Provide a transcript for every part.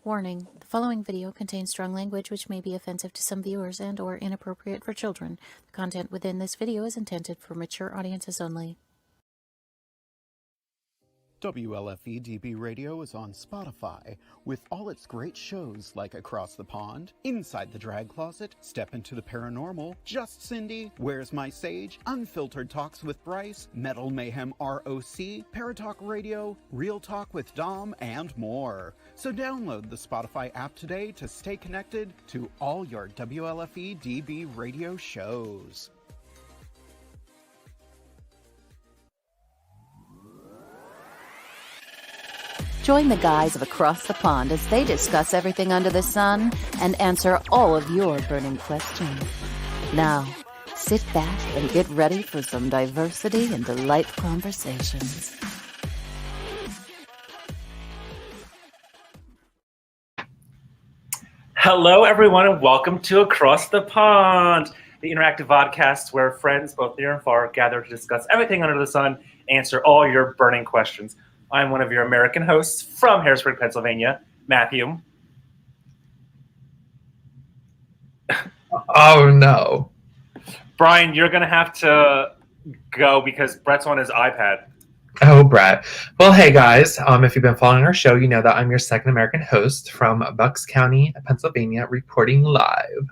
Warning, the following video contains strong language which may be offensive to some viewers and or inappropriate for children. The content within this video is intended for mature audiences only. WLFE DB Radio is on Spotify with all its great shows like Across the Pond, Inside the Drag Closet, Step into the Paranormal, Just Cindy, Where's My Sage, Unfiltered Talks with Bryce, Metal Mayhem ROC, Paratalk Radio, Real Talk with Dom, and more. So download the Spotify app today to stay connected to all your WLFE DB Radio shows. Join the guys of Across the Pond as they discuss everything under the sun and answer all of your burning questions. Now, sit back and get ready for some diversity and delightful conversations. Hello, everyone, and welcome to Across the Pond, the interactive podcast where friends, both near and far, gather to discuss everything under the sun, answer all your burning questions. I'm one of your American hosts from Harrisburg, Pennsylvania, Matthew. Oh, no. Brian, you're going to have to go because Brett's on his iPad. Oh, Brett. Well, hey, guys. If you've been following our show, you know that I'm your second American host from Bucks County, Pennsylvania, reporting live.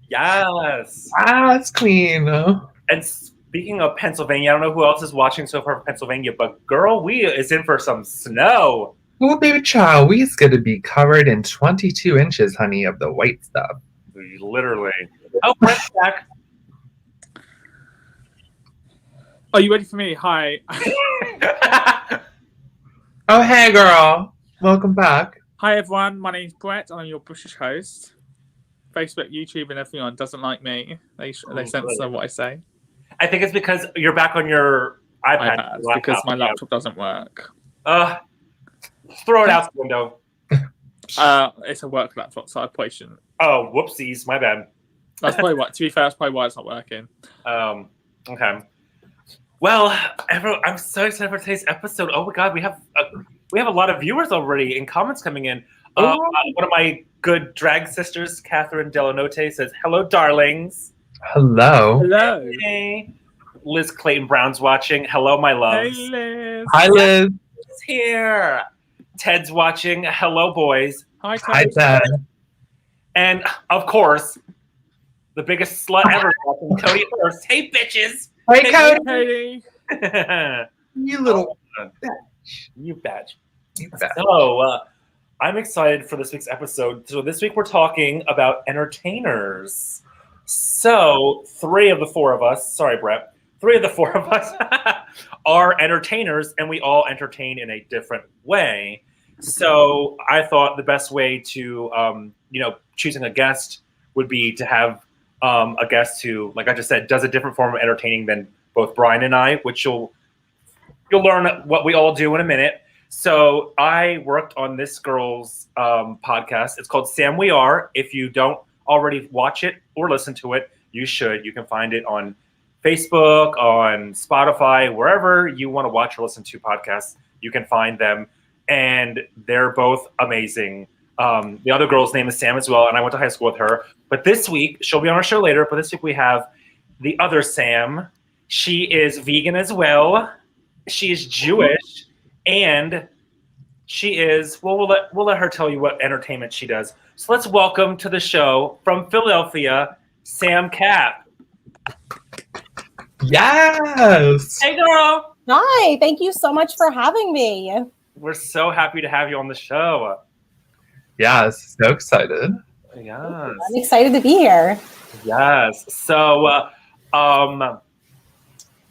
Yes. That's queen. And speaking of Pennsylvania, I don't know who else is watching so far from Pennsylvania, but girl, we is in for some snow. Oh, baby child, we's going to be covered in 22 inches, honey, of the white stuff. Literally. Oh, Brett's back. Are you ready for me? Hi. Oh, hey, girl. Welcome back. Hi, everyone. My name's Brett, and I'm your British host. Facebook, YouTube, and everyone doesn't like me. They censor what I say. I think it's because you're back on your iPad. Because my laptop doesn't work. Throw it out the window. It's a work laptop, so I probably shouldn't. Oh, whoopsies. My bad. That's probably why. To be fair, that's probably why it's not working. Okay. Well, I'm so excited for today's episode. Oh my God, we have a lot of viewers already and comments coming in. One of my good drag sisters, Catherine Delanote, says, "Hello, darlings." Hello. Hello. Hey. Liz Clayton Brown's watching. Hello, my loves. Hey, Liz. Hi, Liz. It's here. Ted's watching. Hello, boys. Hi, Ted. Hi, Ted. And of course, the biggest slut ever watching, Cody Hurst. Hey, bitches. Hey, Cody. Cody. You little You bitch. You bet. So, I'm excited for this week's episode. So this week we're talking about entertainers. So 3 of the 4 of us, sorry, Brett, 3 of the 4 of us are entertainers, and we all entertain in a different way. So I thought the best way to, choosing a guest would be to have a guest who, like I just said, does a different form of entertaining than both Brian and I, which you'll learn what we all do in a minute. So I worked on this girl's podcast. It's called Sam We Are. If you don't already watch it or listen to it, you should. You can find it on Facebook, on Spotify, wherever you want to watch or listen to podcasts, you can find them. And they're both amazing. The other girl's name is Sam as well, and I went to high school with her. But this week, she'll be on our show later, but this week we have the other Sam. She is vegan as well. She is Jewish, and she is, well, we'll let her tell you what entertainment she does. So let's welcome to the show from Philadelphia, Sam Cap. Yes. Hey, girl. Hi, thank you so much for having me. We're so happy to have you on the show. Yes, so excited. Yes. I'm excited to be here. Yes. So,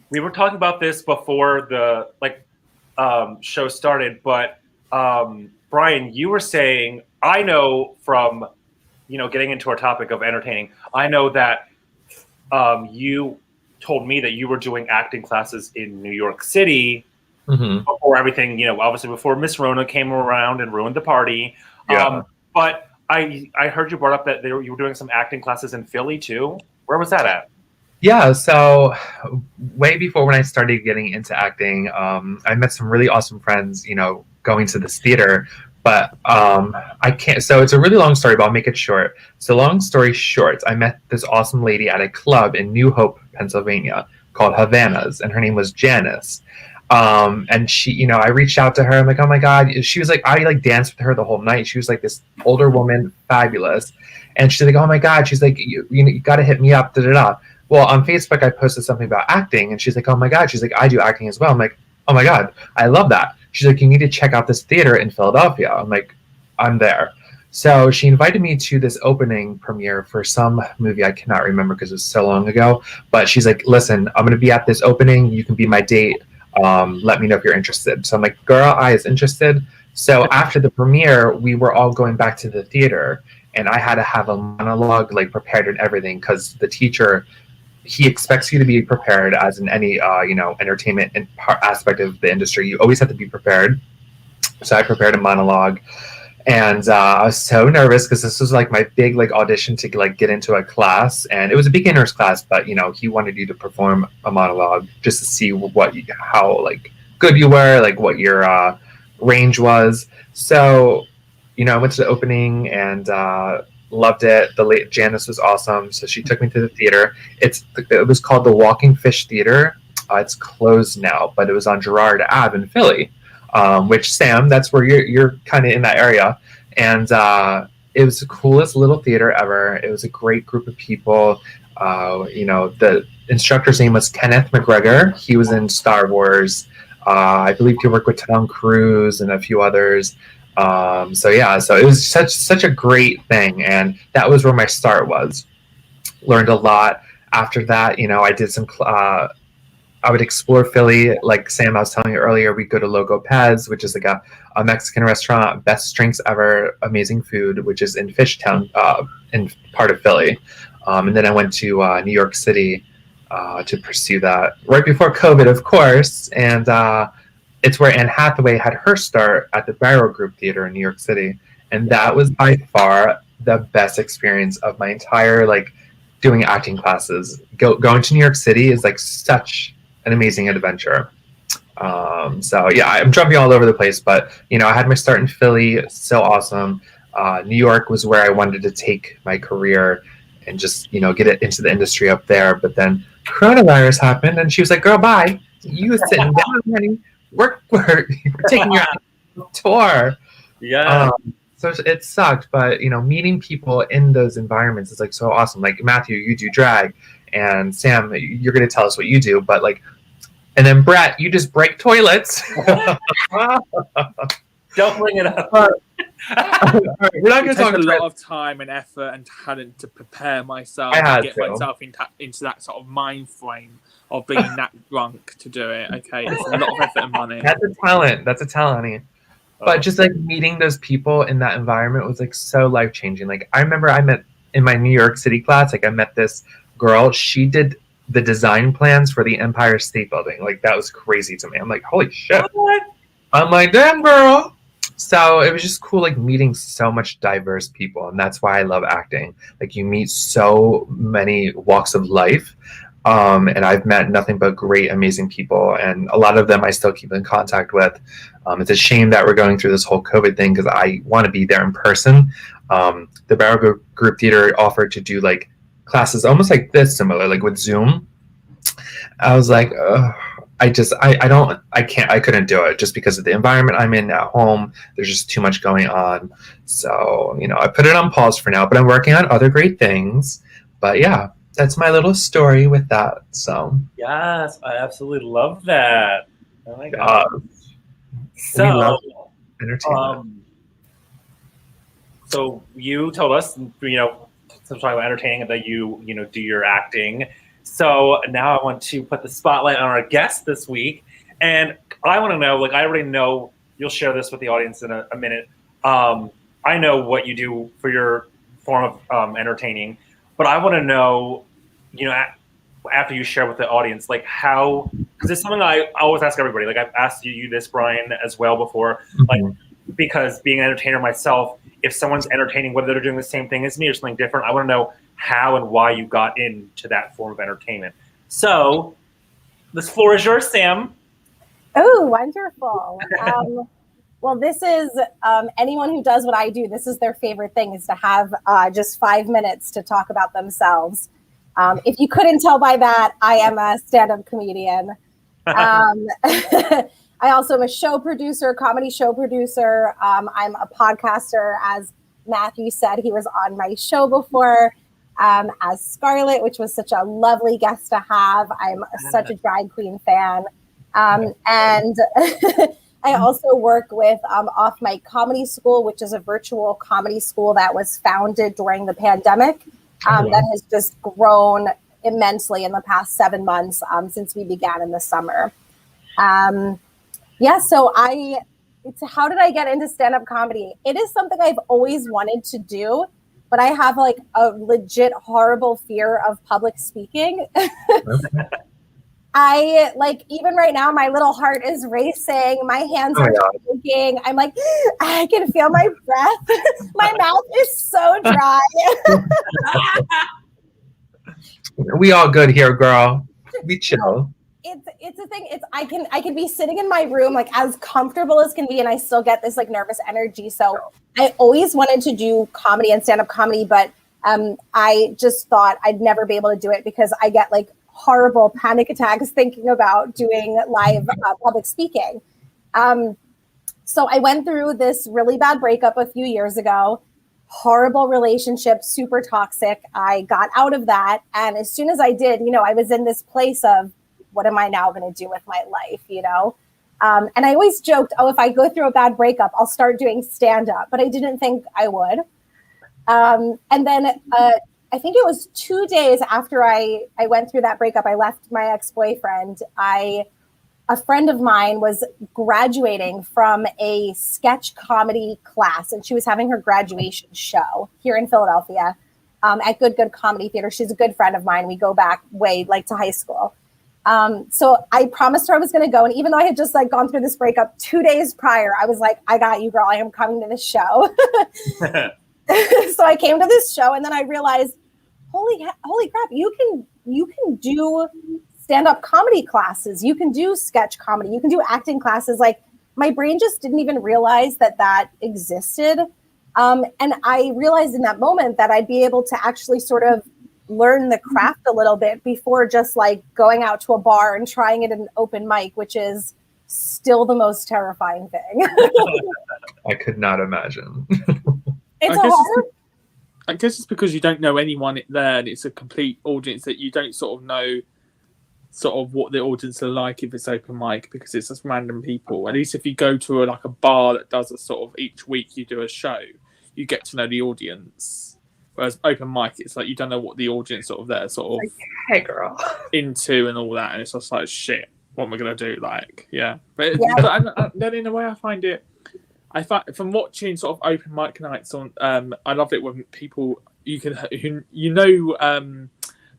we were talking about this before the show started, but Brian, you were saying, I know from getting into our topic of entertaining, I know that you told me that you were doing acting classes in New York City before everything, obviously before Miss Rona came around and ruined the party. Yeah. But I heard you brought up that you were doing some acting classes in Philly too. Where was that at? Yeah, so way before when I started getting into acting, I met some really awesome friends, going to this theater. But I can't, so it's a really long story, but I'll make it short. So, long story short, I met this awesome lady at a club in New Hope, Pennsylvania called Havana's, and her name was Janice. And she, I reached out to her. I'm like, oh my God. She was like, I like danced with her the whole night. She was like this older woman, fabulous. And she's like, oh my God. She's like, you got to hit me up, da da da. Well, on Facebook, I posted something about acting, and she's like, oh my God. She's like, I do acting as well. I'm like, oh my God, I love that. She's like, you need to check out this theater in Philadelphia. I'm like, I'm there. So she invited me to this opening premiere for some movie. I cannot remember because it was so long ago. But she's like, listen, I'm going to be at this opening. You can be my date. Let me know if you're interested. So I'm like, girl, I is interested. So after the premiere, we were all going back to the theater, and I had to have a monologue like prepared and everything because the teacher, he expects you to be prepared as in any entertainment and aspect of the industry. You always have to be prepared. So I prepared a monologue, and I was so nervous because this was like my big like audition to like get into a class, and it was a beginner's class, but he wanted you to perform a monologue just to see how like good you were, like what your range was. So I went to the opening and loved it. The late Janice was awesome, so she took me to the theater. It was called the Walking Fish Theater. It's closed now, but it was on Girard Ave in Philly, which Sam, that's where you're kind of in that area. And it was the coolest little theater ever. It was a great group of people. The instructor's name was Kenneth McGregor. He was in Star Wars. I believe he worked with Tom Cruise and a few others. So it was such a great thing, and that was where my start was. Learned a lot. After that, I did some. I would explore Philly, like Sam, I was telling you earlier. We go to Logo Pez, which is like a Mexican restaurant, best drinks ever, amazing food, which is in Fishtown, in part of Philly. And then I went to New York City to pursue that right before COVID, of course, and. It's where Anne Hathaway had her start at the Barrow Group Theater in New York City. And that was by far the best experience of my entire, like, doing acting classes. Going to New York City is, like, such an amazing adventure. I'm jumping all over the place. But, I had my start in Philly. So awesome. New York was where I wanted to take my career and just, get it into the industry up there. But then coronavirus happened, and she was like, girl, bye. You was sitting down, honey. We're taking your tour. Yeah. So it sucked, but meeting people in those environments is like so awesome. Like Matthew, you do drag, and Sam, you're gonna tell us what you do, but like, and then Brett, you just break toilets. Don't bring it up. We're not gonna talk a lot of time and effort and talent to prepare myself and get myself into that sort of mind frame of being that drunk to do it. Okay, it's a lot of effort and money. That's a talent, honey. But just like meeting those people in that environment was like so life changing. Like I remember I met in my New York City class, like I met this girl. She did the design plans for the Empire State Building. Like that was crazy to me. I'm like, holy shit. What? I'm like, damn girl. So it was just cool, like meeting so much diverse people, and that's why I love acting. Like you meet so many walks of life. And I've met nothing but great, amazing people. And a lot of them I still keep in contact with. It's a shame that we're going through this whole COVID thing because I want to be there in person. The Barrow Group Theater offered to do like classes almost like this, similar, like with Zoom. I was like, I couldn't do it just because of the environment I'm in at home. There's just too much going on. So, I put it on pause for now, but I'm working on other great things. But yeah. That's my little story with that. So yes, I absolutely love that. Oh my god! So entertainment. So you told us, talking about entertaining, that you do your acting. So now I want to put the spotlight on our guest this week, and I want to know. Like I already know, you'll share this with the audience in a minute. I know what you do for your form of entertaining. But I want to know, after you share with the audience, like how, because it's something I always ask everybody. Like I've asked you this, Brian, as well before. Like because being an entertainer myself, if someone's entertaining, whether they're doing the same thing as me or something different, I want to know how and why you got into that form of entertainment. So, this floor is yours, Sam. Oh, wonderful. Well, this is anyone who does what I do, this is their favorite thing, is to have just 5 minutes to talk about themselves. If you couldn't tell by that, I am a stand-up comedian. I also am a show producer, comedy show producer. I'm a podcaster. As Matthew said, he was on my show before as Scarlett, which was such a lovely guest to have. I'm such a drag queen fan. And I also work with Off Mic Comedy School, which is a virtual comedy school that was founded during the pandemic that has just grown immensely in the past 7 months since we began in the summer. So how did I get into stand-up comedy? It is something I've always wanted to do, but I have like a legit horrible fear of public speaking. I like, even right now, my little heart is racing. My hands are shaking. I'm like, I can feel my breath. My mouth is so dry. We all good here, girl. We chill. It's a thing. I can be sitting in my room like as comfortable as can be, and I still get this like nervous energy. So I always wanted to do comedy and stand-up comedy, but I just thought I'd never be able to do it because I get like horrible panic attacks thinking about doing live public speaking. So I went through this really bad breakup a few years ago. Horrible relationship, super toxic. I got out of that, and as soon as I did, I was in this place of, what am I now going to do with my life, And I always joked, if I go through a bad breakup, I'll start doing stand-up, but I didn't think I would. And then I think it was 2 days after I went through that breakup, I left my ex-boyfriend. A friend of mine was graduating from a sketch comedy class, and she was having her graduation show here in Philadelphia at Good Comedy Theater. She's a good friend of mine. We go back way to high school. So I promised her I was going to go. And even though I had just gone through this breakup 2 days prior, I was like, I got you, girl. I am coming to this show. So I came to this show, and then I realized, holy crap, you can do stand-up comedy classes. You can do sketch comedy. You can do acting classes. Like, my brain just didn't even realize that existed. And I realized in that moment that I'd be able to actually sort of learn the craft a little bit before just going out to a bar and trying it at an open mic, which is still the most terrifying thing. I could not imagine. I guess it's because you don't know anyone there, and it's a complete audience that you don't sort of know what the audience are like if it's open mic, because it's just random people. At least if you go to a bar that does a sort of each week you do a show, you get to know the audience. Whereas open mic, it's like you don't know what the audience there hey girl into and all that, and it's just like, shit, what am I gonna do? But then in a way, I find from watching sort of open mic nights on, I love it when people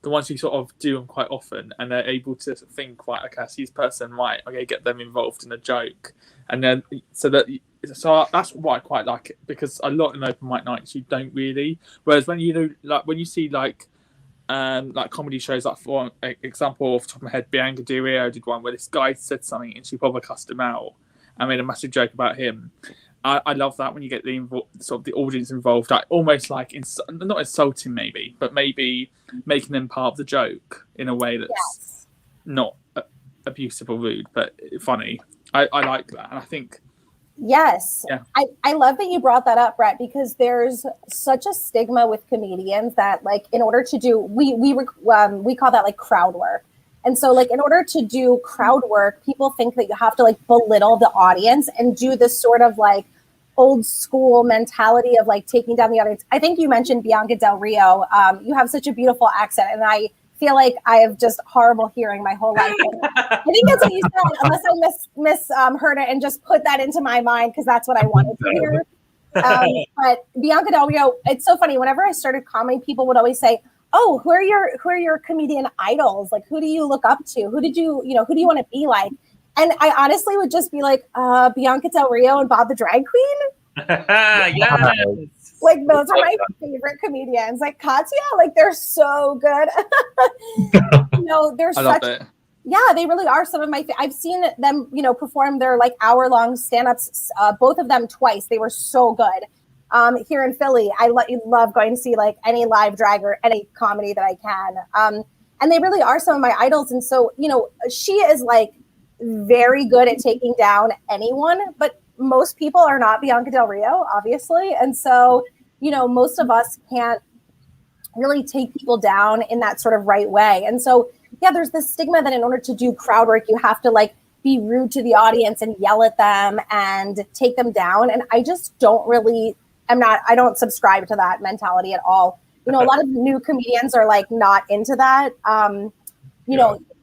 the ones who sort of do them quite often, and they're able to think, right, okay, I see this person, right, okay, get them involved in a joke, and then so that's why I quite like it, because a lot in open mic nights you don't really. Whereas when when you see comedy shows, for example, off the top of my head, Bianca Del Rio did one where this guy said something and she probably cussed him out and made a massive joke about him. I love that when you get the audience involved, almost not insulting maybe, but maybe making them part of the joke in a way that's not abusive or rude, but funny. I like that, and I think. Yes. Yeah. I love that you brought that up, Brett, because there's such a stigma with comedians that in order to do, we call that crowd work. And so in order to do crowd work, people think that you have to belittle the audience and do this sort of old school mentality of taking down the audience. I think you mentioned Bianca Del Rio. You have such a beautiful accent, and I feel like I have just horrible hearing my whole life. I think that's what you said, unless I misheard it and just put that into my mind because that's what I wanted to hear. But Bianca Del Rio, it's so funny. Whenever I started comedy, people would always say, "Oh, who are your comedian idols? Who do you look up to? Who do you want to be like?" And I honestly would just be like, Bianca Del Rio and Bob the Drag Queen. Yes. Like those are my favorite comedians. Like Katya, like they're so good. They're I love such. it. Yeah, they really are some of my. I've seen them, perform their like hour-long stand-ups. Both of them twice. They were so good. Here in Philly, I love going to see like any live drag or any comedy that I can. And they really are some of my idols. And so, she is like very good at taking down anyone, but most people are not Bianca Del Rio, obviously. And so, most of us can't really take people down in that sort of right way. And so, yeah, there's this stigma that in order to do crowd work, you have to like be rude to the audience and yell at them and take them down. And I just I don't subscribe to that mentality at all. A lot of new comedians are like not into that.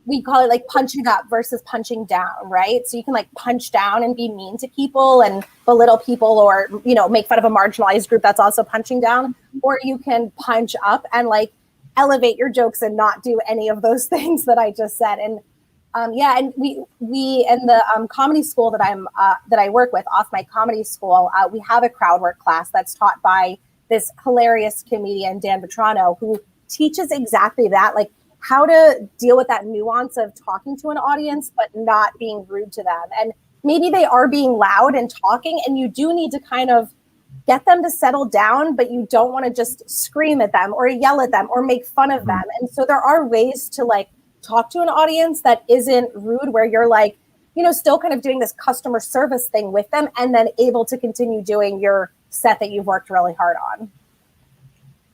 We call it like punching up versus punching down, right? So you can like punch down and be mean to people and belittle people or, make fun of a marginalized group that's also punching down. Or you can punch up and like elevate your jokes and not do any of those things that I just said. And and we in the comedy school that I work with, Off My Comedy School, we have a crowd work class that's taught by this hilarious comedian, Dan Vetrano, who teaches exactly that, like how to deal with that nuance of talking to an audience, but not being rude to them. And maybe they are being loud and talking, and you do need to kind of get them to settle down, but you don't want to just scream at them or yell at them or make fun of them. And so there are ways to like talk to an audience that isn't rude, where you're like, still kind of doing this customer service thing with them and then able to continue doing your set that you've worked really hard on.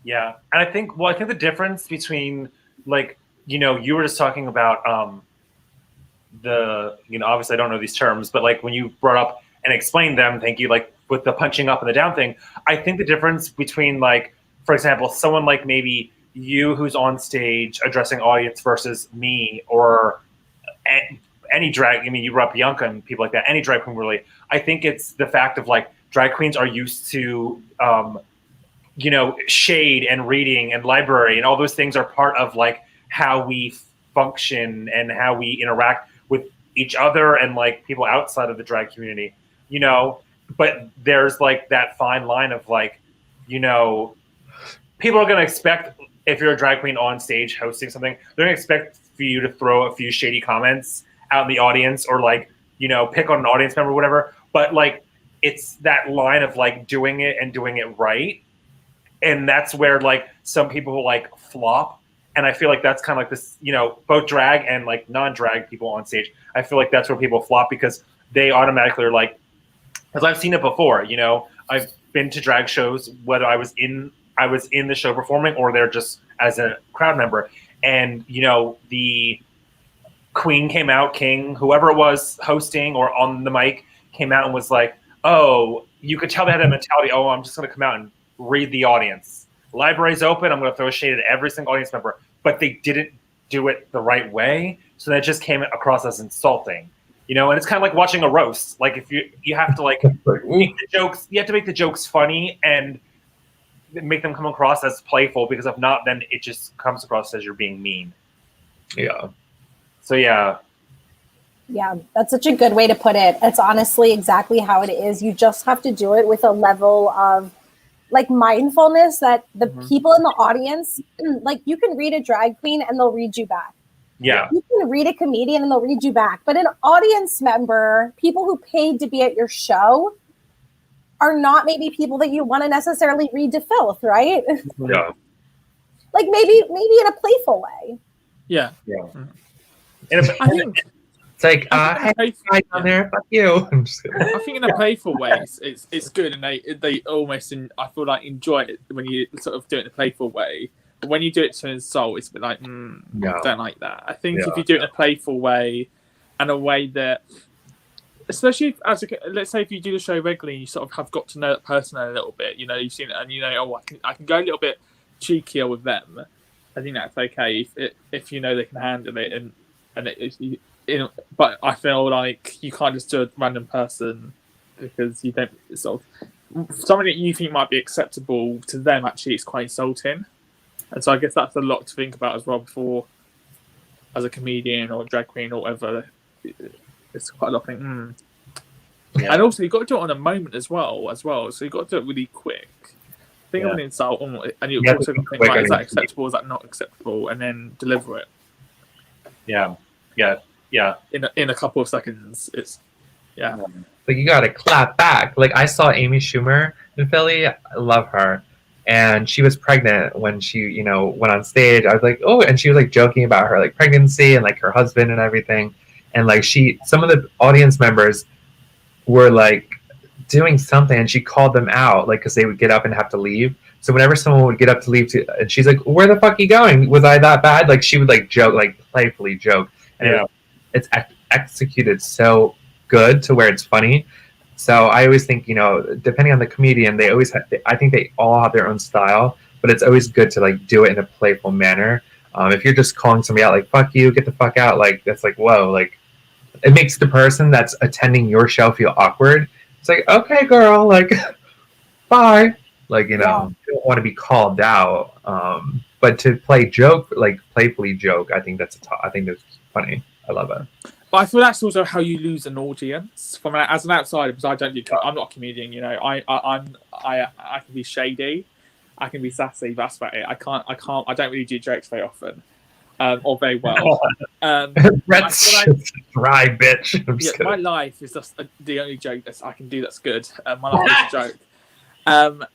Yeah. And I think the difference between like, you were just talking about obviously I don't know these terms, but like when you brought up and explained them, thank you, like with the punching up and the down thing, I think the difference between like, for example, someone like maybe you who's on stage addressing audience versus me or any drag, you brought up Bianca and people like that, any drag queen really, I think it's the fact of like drag queens are used to, shade and reading and library and all those things are part of like how we function and how we interact with each other and like people outside of the drag community, but there's like that fine line of like, people are going to expect, if you're a drag queen on stage hosting something, they're going to expect for you to throw a few shady comments out in the audience or like, pick on an audience member or whatever. But like, it's that line of like doing it and doing it right. And that's where like some people like flop. And I feel like that's kind of like this, both drag and like non-drag people on stage. I feel like that's where people flop because they automatically are like, because I've seen it before, I've been to drag shows, whether I was in the show performing or they're just as a crowd member. And, the queen came out, king, whoever it was hosting or on the mic came out and was like, oh, you could tell they had a mentality, oh, I'm just going to come out and read the audience. Library's open. I'm going to throw shade at every single audience member. But they didn't do it the right way. So that just came across as insulting. And it's kind of like watching a roast. Like if you have to like make the jokes, you have to make the jokes funny and make them come across as playful, because if not, then it just comes across as you're being mean. Yeah. So yeah. Yeah, that's such a good way to put it. It's honestly exactly how it is. You just have to do it with a level of like mindfulness that the people in the audience, like you can read a drag queen and they'll read you back. Yeah. You can read a comedian and they'll read you back. But an audience member, people who paid to be at your show, are not maybe people that you want to necessarily read to filth, right? Yeah. Like maybe in a playful way. Yeah. Yeah. I think it's like, hey, guys down there, fuck you. I'm just kidding. I think in a playful way, it's good, and they almost I feel like enjoy it when you sort of do it in a playful way. But when you do it to insult, it's a bit like, I don't like that. I think if you do it in a playful way, and a way that, especially let's say if you do the show regularly, and you sort of have got to know that person a little bit, you've seen it, and I can go a little bit cheekier with them. I think that's okay if they can handle it, and but I feel like you can't just do a random person, because you don't sort of something that you think might be acceptable to them actually it's quite insulting, and so I guess that's a lot to think about as well before, as a comedian or a drag queen or whatever. It's quite a lot of things. And also you've got to do it on a moment as well. So you've got to do it really quick. think of an insult, and you Yeah, also think, we're right, is that gonna- acceptable? Is that not acceptable? And then deliver it Yeah. in a couple of seconds. It's Like you gotta clap back. Like I saw Amy Schumer in Philly. I love her. And she was pregnant when she, you know, went on stage. I was like, oh, and she was like joking about her like pregnancy and like her husband and everything. And like some of the audience members were like doing something, and she called them out, like because they would get up and have to leave. So whenever someone would get up to leave, and she's like, "Where the fuck are you going? Was I that bad?" Like she would like joke, like playfully joke, and Yeah. it's executed so good to where it's funny. So I always think, you know, depending on the comedian, they always I think they all have their own style, but it's always good to like do it in a playful manner. If you're just calling somebody out like "fuck you," "get the fuck out," like that's like whoa, like it makes the person that's attending your show feel awkward. It's like, okay, girl, like bye, like you know, you don't want to be called out. But to play joke, like playfully joke, I think that's funny. I love it. But I feel that's also how you lose an audience as an outsider, because I'm not a comedian, you know. I can be shady, I can be sassy, but that's about it. I don't really do jokes very often, or very well. Brett's I feel like, dry bitch. I'm just yeah, my kidding. life is just the only joke that I can do that's good. My life is a joke.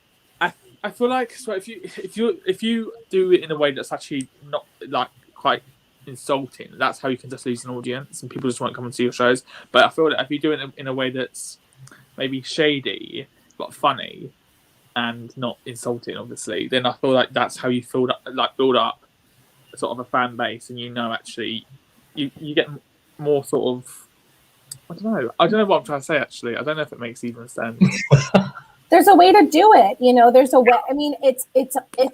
I feel like, so if you do it in a way that's actually not like quite insulting, that's how you can just lose an audience and people just won't come and see your shows. But I feel that if you do it in a way that's maybe shady but funny and not insulting, obviously, then I feel like that's how you build up sort of a fan base, and you know, actually you get more sort of, I don't know what I'm trying to say. Actually, I don't know if it makes even sense. There's a way to do it, you know. There's a way. I mean, it's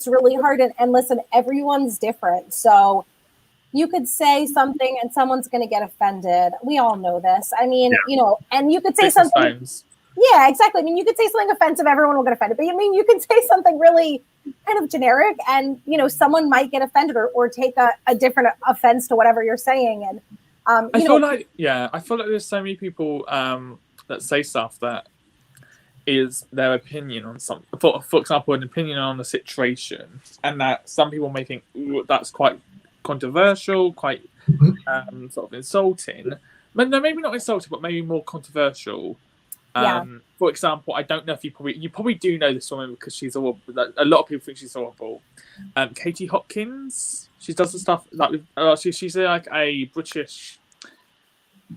really hard, and listen, everyone's different. So you could say something and someone's going to get offended. We all know this. I mean, you know, and you could say something. Times. Yeah, exactly. I mean, you could say something offensive, everyone will get offended. But I mean, you could say something really kind of generic, and you know, someone might get offended or take a different offense to whatever you're saying. And I feel like there's so many people that say stuff that is their opinion on something. For example, an opinion on a situation, and that some people may think that's quite controversial, quite sort of insulting. But no, maybe not insulting, but maybe more controversial. For example, I don't know if you probably do know this woman because she's horrible. A lot of people think she's horrible. Katie Hopkins. She does the stuff like she's like a British.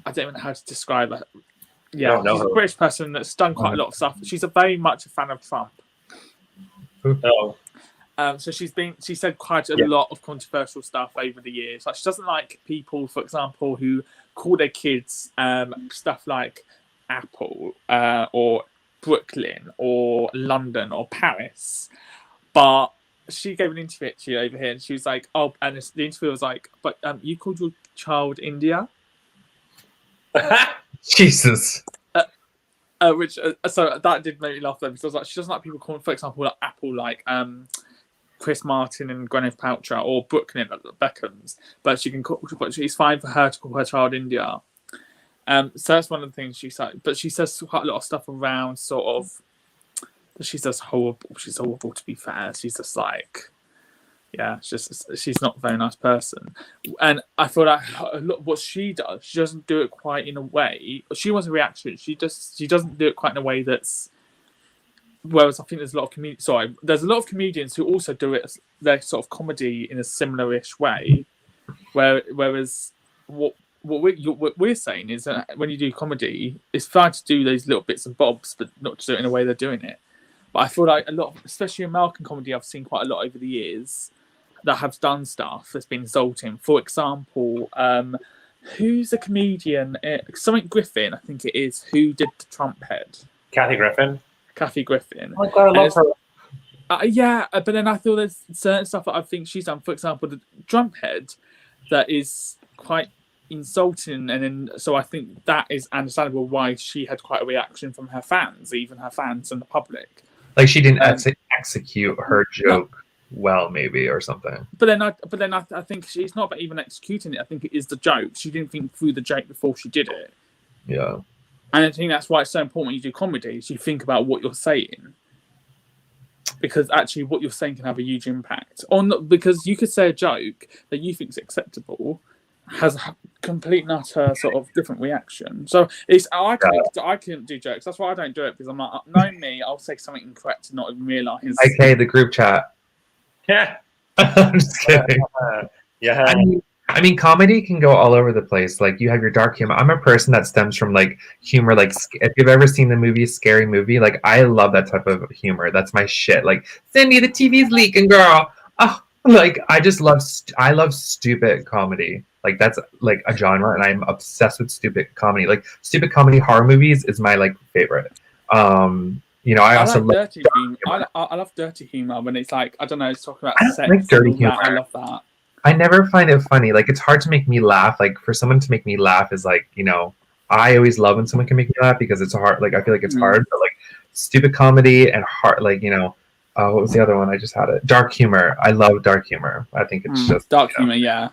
I don't even know how to describe her. Yeah, she's a British person that's done quite a lot of stuff. She's very much a fan of Trump. Oh. So she said quite a lot of controversial stuff over the years. Like she doesn't like people, for example, who call their kids stuff like Apple or Brooklyn or London or Paris. But she gave an interview over here, and she was like, "Oh," and the interviewer was like, "But you called your child India?" Jesus. So that did make me laugh though, because I was like, she doesn't like people calling, for example, like Apple, like Chris Martin and Gwyneth Paltrow, or Brooklyn at Beckham's, but it's fine for her to call her child India. So that's one of the things she said. But she says quite a lot of stuff around sort of. She's just horrible. She's horrible, to be fair. She's just like, yeah, she's not a very nice person. And I feel like what she does, she doesn't do it quite in a way. She wants a reaction. She doesn't do it quite in a way that's. Whereas I think there's a lot of comedians who also do it, their sort of comedy in a similar-ish way. Whereas what we're saying is that when you do comedy, it's fine to do those little bits and bobs, but not to do it in a way they're doing it. But I feel like a lot, especially American comedy, I've seen quite a lot over the years that have done stuff that's been insulting. For example, who's a comedian? Something Griffin, I think it is, who did the Trump head. Kathy Griffin. Oh my God, I love her. Yeah, but then I feel there's certain stuff that I think she's done. For example, the Trump head that is quite insulting, and then so I think that is understandable why she had quite a reaction from her fans, even her fans and the public. Like she didn't execute her joke well, maybe, or something. But then I think she's not about even executing it. I think it is the joke. She didn't think through the joke before she did it. Yeah. And I think that's why it's so important when you do comedy, is you think about what you're saying. because actually what you're saying can have a huge impact on, because you could say a joke that you think is acceptable has a complete and utter sort of different reaction. So I couldn't do jokes. That's why I don't do it, because I'm like, knowing me, I'll say something incorrect and not even realise. Okay, the group chat. Yeah. I'm just kidding. Yeah. I mean, comedy can go all over the place. Like, you have your dark humor. I'm a person that stems from like humor. Like, if you've ever seen the movie Scary Movie, like I love that type of humor. That's my shit. Like, Cindy, the TV's leaking, girl. Oh, like I just love. I love stupid comedy. Like, that's like a genre, and I'm obsessed with stupid comedy. Like, stupid comedy horror movies is my like favorite. You know, I also like dirty humor. I love dirty humor when it's like, I don't know, it's talking about sex. Like dirty humor. I love that. I never find it funny. Like, it's hard to make me laugh. Like, for someone to make me laugh is like, you know, I always love when someone can make me laugh, because it's hard. Like, I feel like it's hard. But like stupid comedy and hard, like, you know, what was the other one? I just had it. Dark humor. I love dark humor. I think it's just dark humor. Yeah.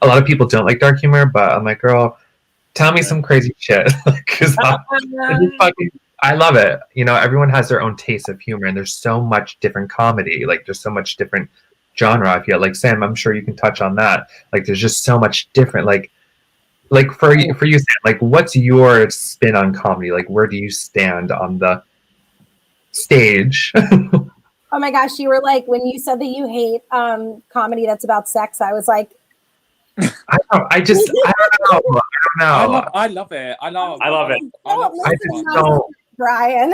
A lot of people don't like dark humor, but I'm like, girl, tell me some crazy shit, because I love it. You know, everyone has their own taste of humor, and there's so much different comedy. Like, there's so much different genre. I feel like, Sam, I'm sure you can touch on that. Like, there's just so much different. Like for you, Sam, like, what's your spin on comedy? Like, where do you stand on the stage? Oh my gosh, you were like, when you said that you hate comedy that's about sex, I was like, I don't know. I love it. I love it. I just don't. Brian.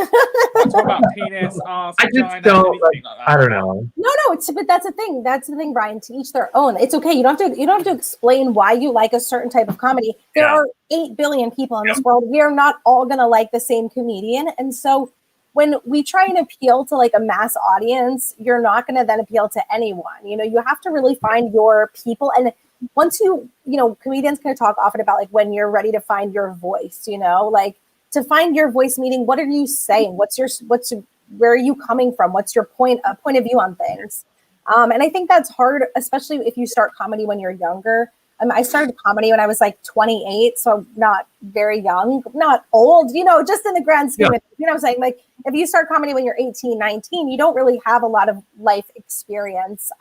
Talk about penis, ass, I just don't. Like that. I don't know. No, but that's the thing. That's the thing, Brian. To each their own. It's okay. You don't have to explain why you like a certain type of comedy. There are 8 billion people in this world. We are not all gonna like the same comedian, and so when we try and appeal to like a mass audience, you're not gonna then appeal to anyone. You know, you have to really find your people, and once you know, comedians kind of talk often about like when you're ready to find your voice. You know, like. To find your voice, meaning what are you saying? Where are you coming from? What's your point of view on things? And I think that's hard, especially if you start comedy when you're younger. I started comedy when I was like 28, so not very young, not old, you know, just in the grand scheme of things. You know what I'm saying? Like, if you start comedy when you're 18, 19, you don't really have a lot of life experience,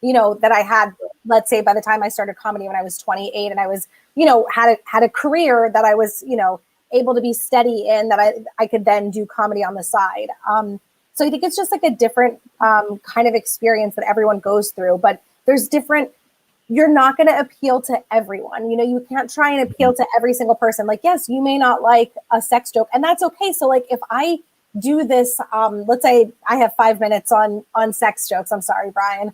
you know, that I had, let's say, by the time I started comedy when I was 28, and I was, you know, had a career that I was, you know, able to be steady in, that I could then do comedy on the side. So I think it's just like a different kind of experience that everyone goes through, but there's different, you're not going to appeal to everyone. You know, you can't try and appeal to every single person. Like, yes, you may not like a sex joke, and that's okay. So like, if I do this, let's say I have 5 minutes on sex jokes. I'm sorry, Brian.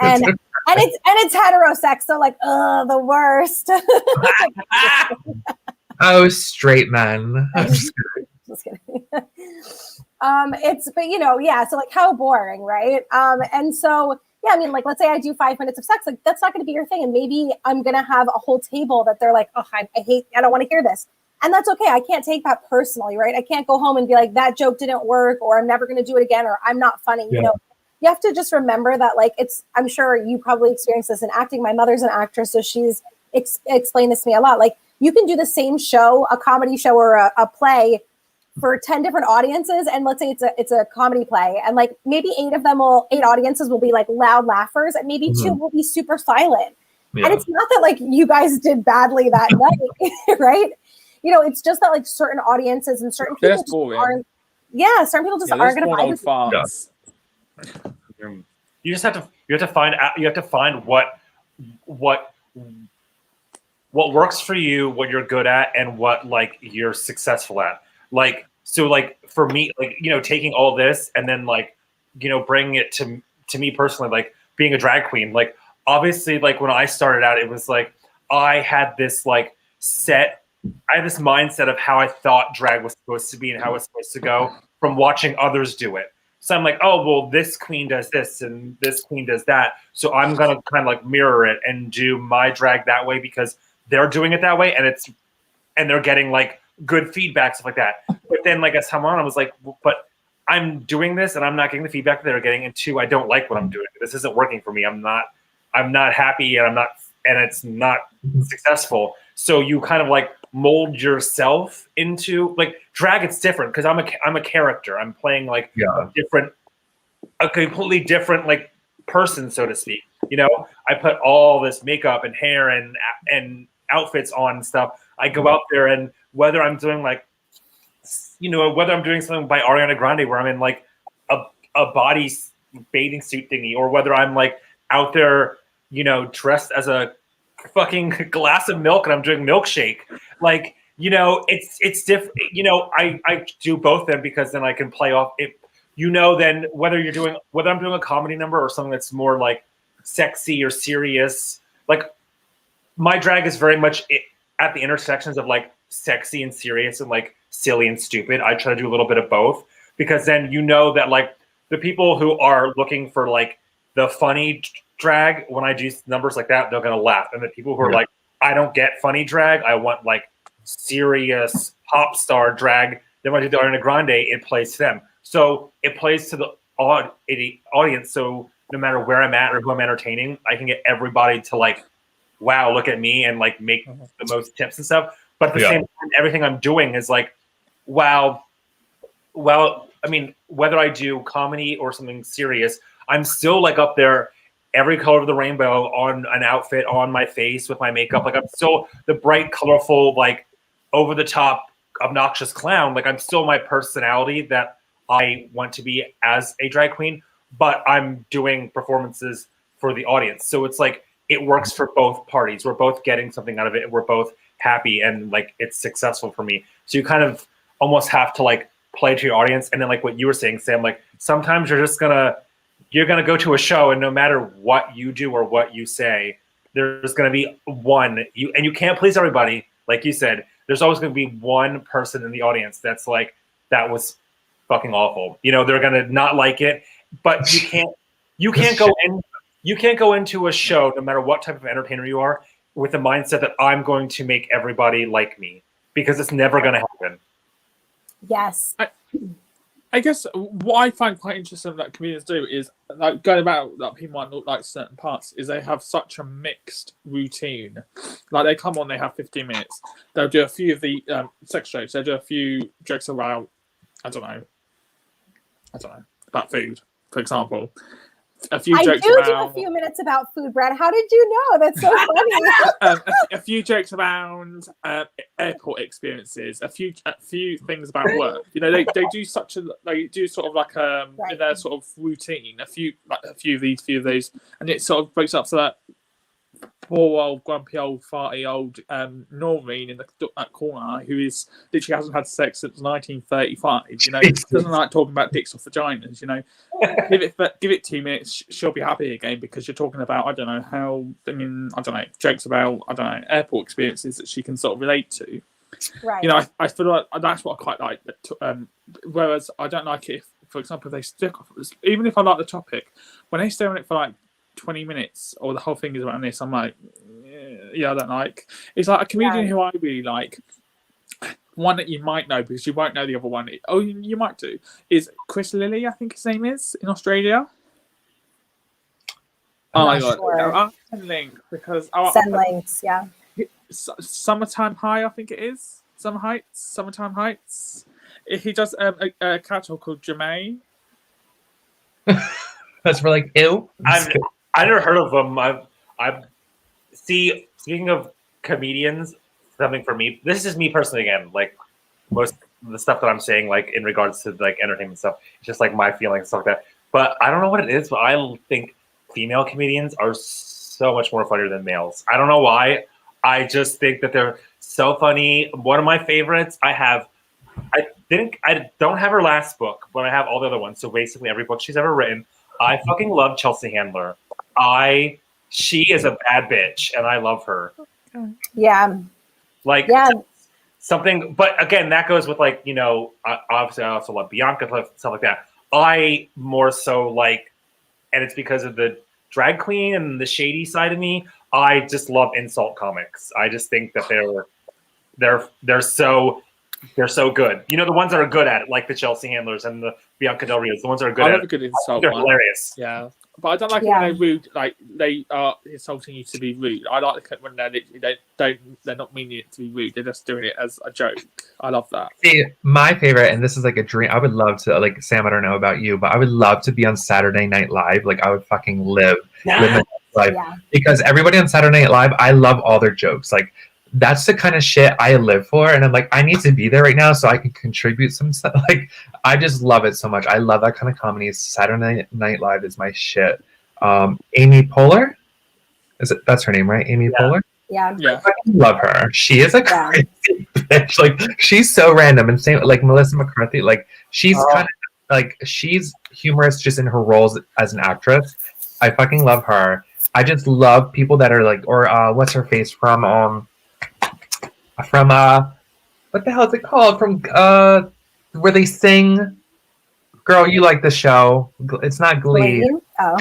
And it's hetero sex. So like, the worst. Oh, straight men. I'm just kidding. But you know, yeah. So like, how boring, right? And so, yeah, I mean, like, let's say I do 5 minutes of sex, like that's not going to be your thing. And maybe I'm going to have a whole table that they're like, oh, I don't want to hear this. And that's okay. I can't take that personally, right? I can't go home and be like, that joke didn't work, or I'm never going to do it again, or I'm not funny. You know, you have to just remember that, like, I'm sure you probably experienced this in acting. My mother's an actress, so she's explained this to me a lot. Like, you can do the same show, a comedy show or a play, for 10 different audiences. And let's say it's a comedy play, and like maybe 8 audiences will be like loud laughers, and maybe 2 will be super silent. Yeah. And it's not that like you guys did badly that night, right? You know, it's just that like certain audiences and certain people just aren't. Yeah, certain people just aren't going to buy this. You just have to find out. You have to find what works for you, what you're good at, and what like you're successful at. Like, so like for me, like, you know, taking all this and then like, you know, bringing it to me personally, like being a drag queen, like obviously like when I started out, it was like, I had this mindset of how I thought drag was supposed to be and how it's supposed to go from watching others do it. So I'm like, oh, well, this queen does this and this queen does that. So I'm going to kind of like mirror it and do my drag that way because they're doing it that way, and they're getting like good feedback, stuff like that. But then like as time on, I was like, but I'm doing this and I'm not getting the feedback that they're getting, and 2, I don't like what I'm doing. This isn't working for me. I'm not happy, and it's not successful. So you kind of like mold yourself into like drag. It's different because I'm a character. I'm playing like a different a completely different like person, so to speak. You know, I put all this makeup and hair and outfits on and stuff. I go out there, and whether I'm doing like, you know, whether I'm doing something by Ariana Grande where I'm in like a body bathing suit thingy, or whether I'm like out there, you know, dressed as a fucking glass of milk and I'm doing milkshake. Like, you know, it's different. You know, I do both then because then I can play off it. You know, then whether I'm doing a comedy number or something that's more like sexy or serious, like my drag is very much at the intersections of like sexy and serious and like silly and stupid. I try to do a little bit of both because then you know that like the people who are looking for like the funny drag, when I do numbers like that, they're gonna laugh. And the people who are like, I don't get funny drag, I want like serious pop star drag, then when I do the Ariana Grande, it plays to them. So it plays to the audience. So no matter where I'm at or who I'm entertaining, I can get everybody to like, wow, look at me, and like make the most tips and stuff. But at the same time, everything I'm doing is like, wow, well, I mean, whether I do comedy or something serious, I'm still like up there, every color of the rainbow on an outfit, on my face with my makeup. Like I'm still the bright, colorful, like over the top, obnoxious clown. Like I'm still my personality that I want to be as a drag queen, but I'm doing performances for the audience. So it's like, it works for both parties. We're both getting something out of it. We're both happy, and like it's successful for me. So you kind of almost have to like play to your audience. And then like what you were saying, Sam, like sometimes you're gonna go to a show, and no matter what you do or what you say, there's gonna be one and you can't please everybody. Like you said, there's always gonna be one person in the audience that's like, that was fucking awful. You know, they're gonna not like it, but you can't go into a show, no matter what type of entertainer you are, with the mindset that I'm going to make everybody like me, because it's never going to happen. Yes. I guess what I find quite interesting that comedians do is like going about that people might not like certain parts is they have such a mixed routine. Like they come on, they have 15 minutes. They'll do a few of the sex jokes. They'll do a few jokes about I don't know about food, for example. A few jokes do about, a few minutes about food, Brad. How did you know? That's so funny. a few jokes around airport experiences. A few things about work. You know, they do sort of like in their sort of routine. A few of those, and it sort of breaks up so that poor old grumpy old farty old Noreen in that corner who is literally hasn't had sex since 1935. You know, doesn't like talking about dicks or vaginas. You know, give it 2 minutes, she'll be happy again because you're talking about jokes about airport experiences that she can sort of relate to. Right. You know, I feel like that's what I quite like. Whereas I don't like it if, for example, if they stick even if I like the topic, when they stay on it for like 20 minutes or the whole thing is around this, I'm like, yeah, I don't like. It's like a comedian who I really like, one that you might know because you won't know the other one. Oh, you might do. Is Chris Lilly, I think his name is, in Australia. Oh my god! Sure. I'll send link because send links, yeah. Summertime High, I think it is. Summertime Heights. He does a character called Jermaine. That's for like ew. I never heard of them. I see. Speaking of comedians, something for me. This is me personally again. Like most of the stuff that I'm saying, like in regards to like entertainment stuff, it's just like my feelings and stuff like that. But I don't know what it is. But I think female comedians are so much more funnier than males. I don't know why. I just think that they're so funny. One of my favorites. I think I don't have her last book, but I have all the other ones. So basically, every book she's ever written. I fucking love Chelsea Handler. She is a bad bitch, and I love her. Yeah. Like something, but again, that goes with like, you know, obviously I also love Bianca, stuff like that. I more so like, and it's because of the drag queen and the shady side of me. I just love insult comics. I just think that they're so good. You know, the ones that are good at it, like the Chelsea Handlers and the Bianca Del Rios, the ones that are good at it. Good insult. They're hilarious. Yeah. But I don't like it when they're rude, like they are insulting you to be rude. I like it when they're not meaning it to be rude. They're just doing it as a joke. I love that. See, my favorite, and this is like a dream. I would love to, like, Sam, I don't know about you, but I would love to be on Saturday Night Live. Like, I would fucking live my life because everybody on Saturday Night Live, I love all their jokes. Like, that's the kind of shit I live for, and I'm like, I need to be there right now so I can contribute some stuff. Like, I just love it so much. I love that kind of comedy. Saturday Night Live is my shit. Amy Poehler, that's her name, right? Amy Poehler. Yeah. I fucking love her. She is a crazy bitch. Like, she's so random, and same like Melissa McCarthy. Like, she's kind of like, she's humorous just in her roles as an actress. I fucking love her. I just love people that are like, or what's her face from what the hell is it called? From where they sing. Girl, you like the show. It's not Glee. Oh.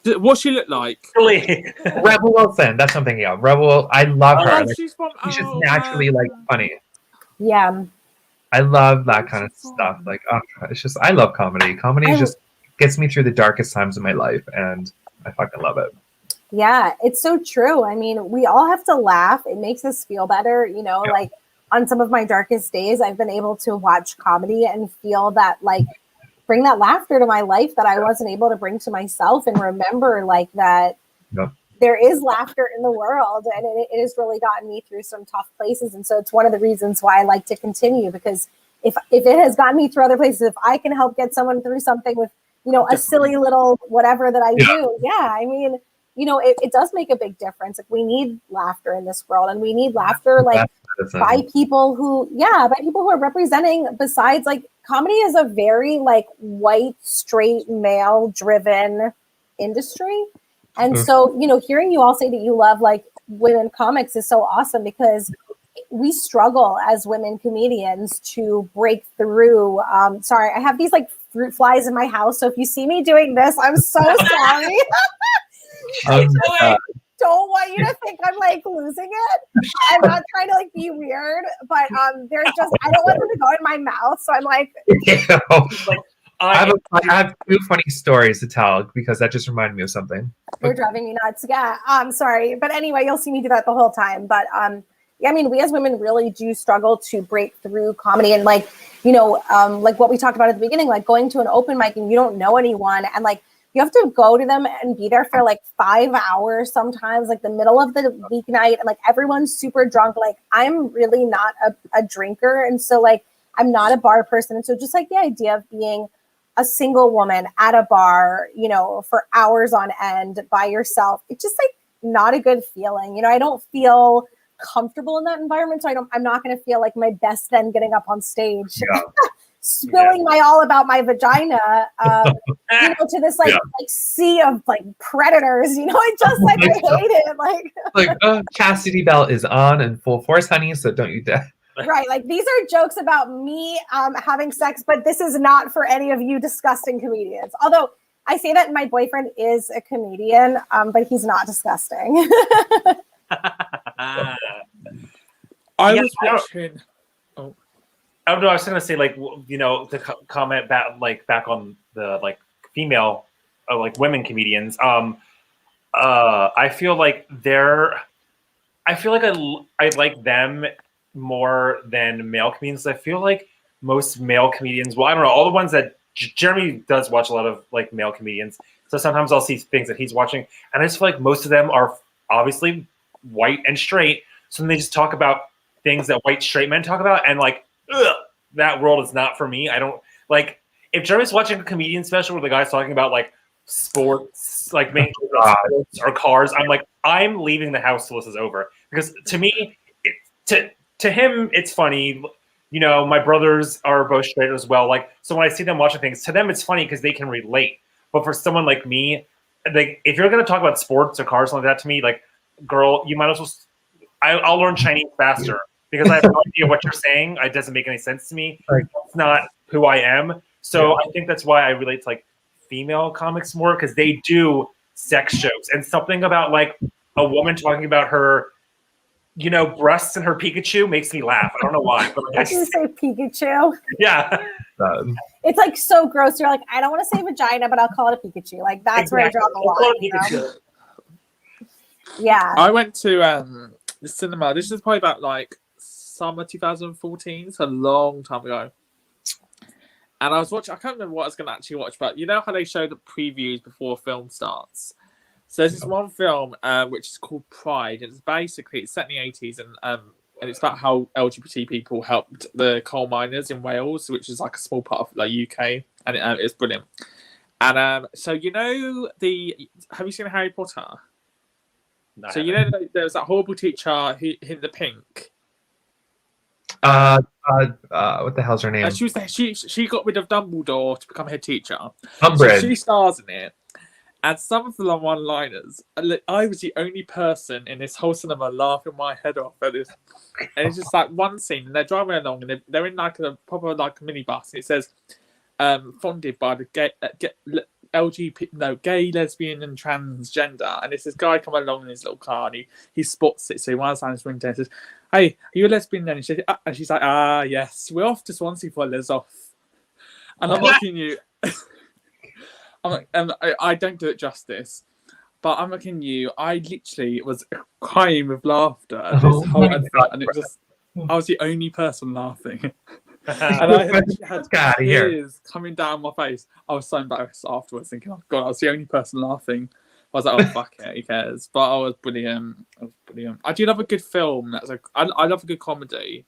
What she look like? Glee. Rebel Wilson. That's something, yeah. Rebel, I love her. Like, She's just naturally like funny. Yeah. I love that kind of stuff. Like, it's just, I love comedy. Comedy just gets me through the darkest times of my life, and I fucking love it. Yeah, it's so true. I mean, we all have to laugh. It makes us feel better. You know, like on some of my darkest days, I've been able to watch comedy and feel that, like, bring that laughter to my life that I wasn't able to bring to myself, and remember like that there is laughter in the world, and it has really gotten me through some tough places. And so it's one of the reasons why I like to continue, because if it has gotten me through other places, if I can help get someone through something with, you know, a silly little whatever that I do. Yeah. I mean, you know, it does make a big difference. Like, we need laughter in this world, and we need laughter like by people who are representing, besides, like, comedy is a very like white, straight, male driven industry. And so, you know, hearing you all say that you love like women comics is so awesome, because we struggle as women comedians to break through. Sorry, I have these like fruit flies in my house. So if you see me doing this, I'm so sorry. I don't want you to think I'm like losing it. I'm not trying to like be weird, but there's just, I don't want them to go in my mouth. So I'm like, I have two funny stories to tell, because that just reminded me of something. You're driving me nuts. Yeah, I'm sorry. But anyway, you'll see me do that the whole time. But yeah, I mean, we as women really do struggle to break through comedy, and like, you know, like what we talked about at the beginning, like going to an open mic and you don't know anyone, and like you have to go to them and be there for like 5 hours sometimes, like the middle of the weeknight, and like everyone's super drunk. Like, I'm really not a drinker, and so like I'm not a bar person, and so just like the idea of being a single woman at a bar, you know, for hours on end by yourself, it's just like not a good feeling. You know, I don't feel comfortable in that environment, so I'm not going to feel like my best then getting up on stage, spilling my all about my vagina, you know, to this like sea of like predators. You know, it just like I hate it. Like chastity belt is on in full force, honey. So don't you dare. Right, like these are jokes about me having sex, but this is not for any of you disgusting comedians. Although I say that my boyfriend is a comedian, but he's not disgusting. I was watching. Oh no, I was gonna say, like, you know, to comment back on the like female, like women comedians. I feel like I like them more than male comedians. I feel like most male comedians, well, I don't know, all the ones that Jeremy does watch a lot of like male comedians, so sometimes I'll see things that he's watching, and I just feel like most of them are obviously white and straight, so then they just talk about things that white straight men talk about, and like, ugh, that world is not for me. I don't like, if Jeremy's watching a comedian special where the guy's talking about like sports, like making sports or cars, I'm like, I'm leaving the house till this is over, because to me, to him, it's funny. You know, my brothers are both straight as well. Like, so when I see them watching things, to them it's funny because they can relate. But for someone like me, like, if you're going to talk about sports or cars like that, to me, like, girl, you might as well. I'll learn Chinese faster because I have no idea what you're saying. It doesn't make any sense to me. Right. It's not who I am. So I think that's why I relate to like female comics more, because they do sex jokes, and something about like a woman talking about her, you know, breasts and her Pikachu makes me laugh. I don't know why. But Did you say Pikachu? Yeah. it's like so gross. You're like, I don't want to say vagina, but I'll call it a Pikachu. Like that's where I draw the line. You know? Yeah. I went to the cinema. This is probably about like summer 2014, so a long time ago. And I was watching. I can't remember what I was going to actually watch, but you know how they show the previews before a film starts. So there's this one film which is called Pride. It's set in the 80s, and it's about how LGBT people helped the coal miners in Wales, which is like a small part of like UK, and it's brilliant. And so you know have you seen Harry Potter? No, So you know there was that horrible teacher who in the pink. What the hell's her name? She got rid of Dumbledore to become head teacher. Umbridge. So she stars in it. And some of the one-liners, I was the only person in this whole cinema laughing my head off at this. And it's just like one scene, and they're driving along, and they're in like a proper like a minibus, and it says, "Funded by the gay, lesbian, and transgender." And it's this guy coming along in his little car, and he spots it, so he winds down his window and says, "Hey, are you a lesbian then?" And she's like, "Ah, yes, we're off to Swansea for a les off." And I'm looking at you. I'm like, I don't do it justice, but I'm looking at you. I literally was crying with laughter at this whole advert, and it just, I was the only person laughing. And I had tears coming down my face. I was so embarrassed afterwards, thinking, "Oh God, I was the only person laughing." I was like, "Oh fuck it, who cares?" But I was brilliant. I do love a good film. I love a good comedy.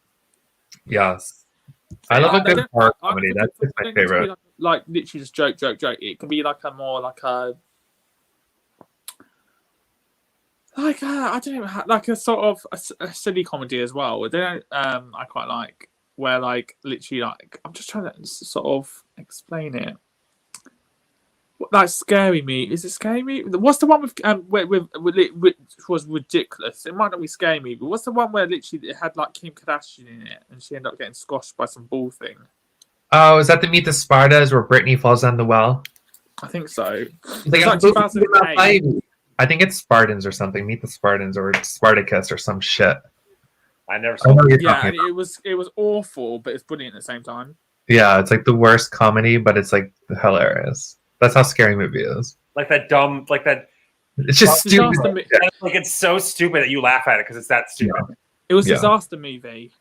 Yes. I love a good horror comedy. That's my favorite. Like literally just joke. It can be like a more like a I don't know, like a sort of a silly comedy as well. They don't. I quite like where like literally like I'm just trying to sort of explain it. Like Scary Me. Is it Scary Me? What's the one with which was ridiculous? It might not be Scary Me, but what's the one where literally it had like Kim Kardashian in it and she ended up getting squashed by some ball thing? Oh, is that the Meet the Spartas where Brittany falls down the well? I think so. Like 2008. I think it's Spartans or something. Meet the Spartans or Spartacus or some shit. I never saw it. Yeah, and it was awful, but it's brilliant at the same time. Yeah, it's like the worst comedy, but it's like hilarious. That's how Scary Movie is. Like that dumb, like that. It's just stupid. Like it's so stupid that you laugh at it because it's that stupid. Yeah. It was a disaster movie.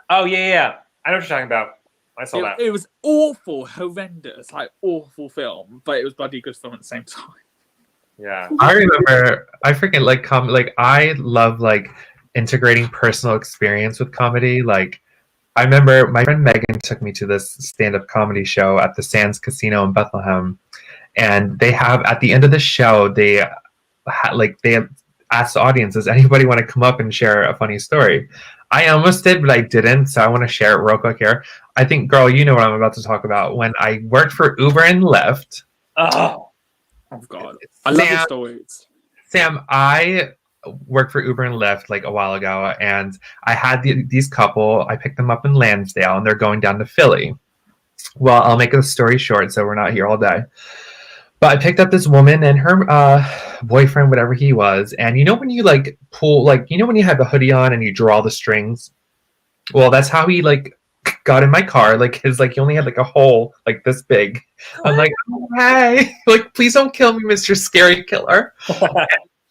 Oh yeah. I know what you're talking about. I saw that. It was awful, horrendous, like awful film, but it was bloody good film at the same time. Yeah. I remember. I freaking like I love like integrating personal experience with comedy. Like I remember my friend Megan took me to this stand-up comedy show at the Sands Casino in Bethlehem, and they have at the end of the show they asked the audience, "Does anybody want to come up and share a funny story?" I almost did, but I didn't, so I want to share it real quick here. I think, girl, you know what I'm about to talk about. When I worked for Uber and Lyft. Oh God, I love the stories. Sam, I worked for Uber and Lyft like a while ago, and I had these couple. I picked them up in Lansdale, and they're going down to Philly. Well, I'll make the story short, so we're not here all day. But I picked up this woman and her boyfriend, whatever he was, and you know when you like pull, like you know when you have the hoodie on and you draw the strings. Well, that's how he like got in my car. Like his he only had like a hole like this big. I'm like, oh, hey, like please don't kill me, Mr. Scary Killer.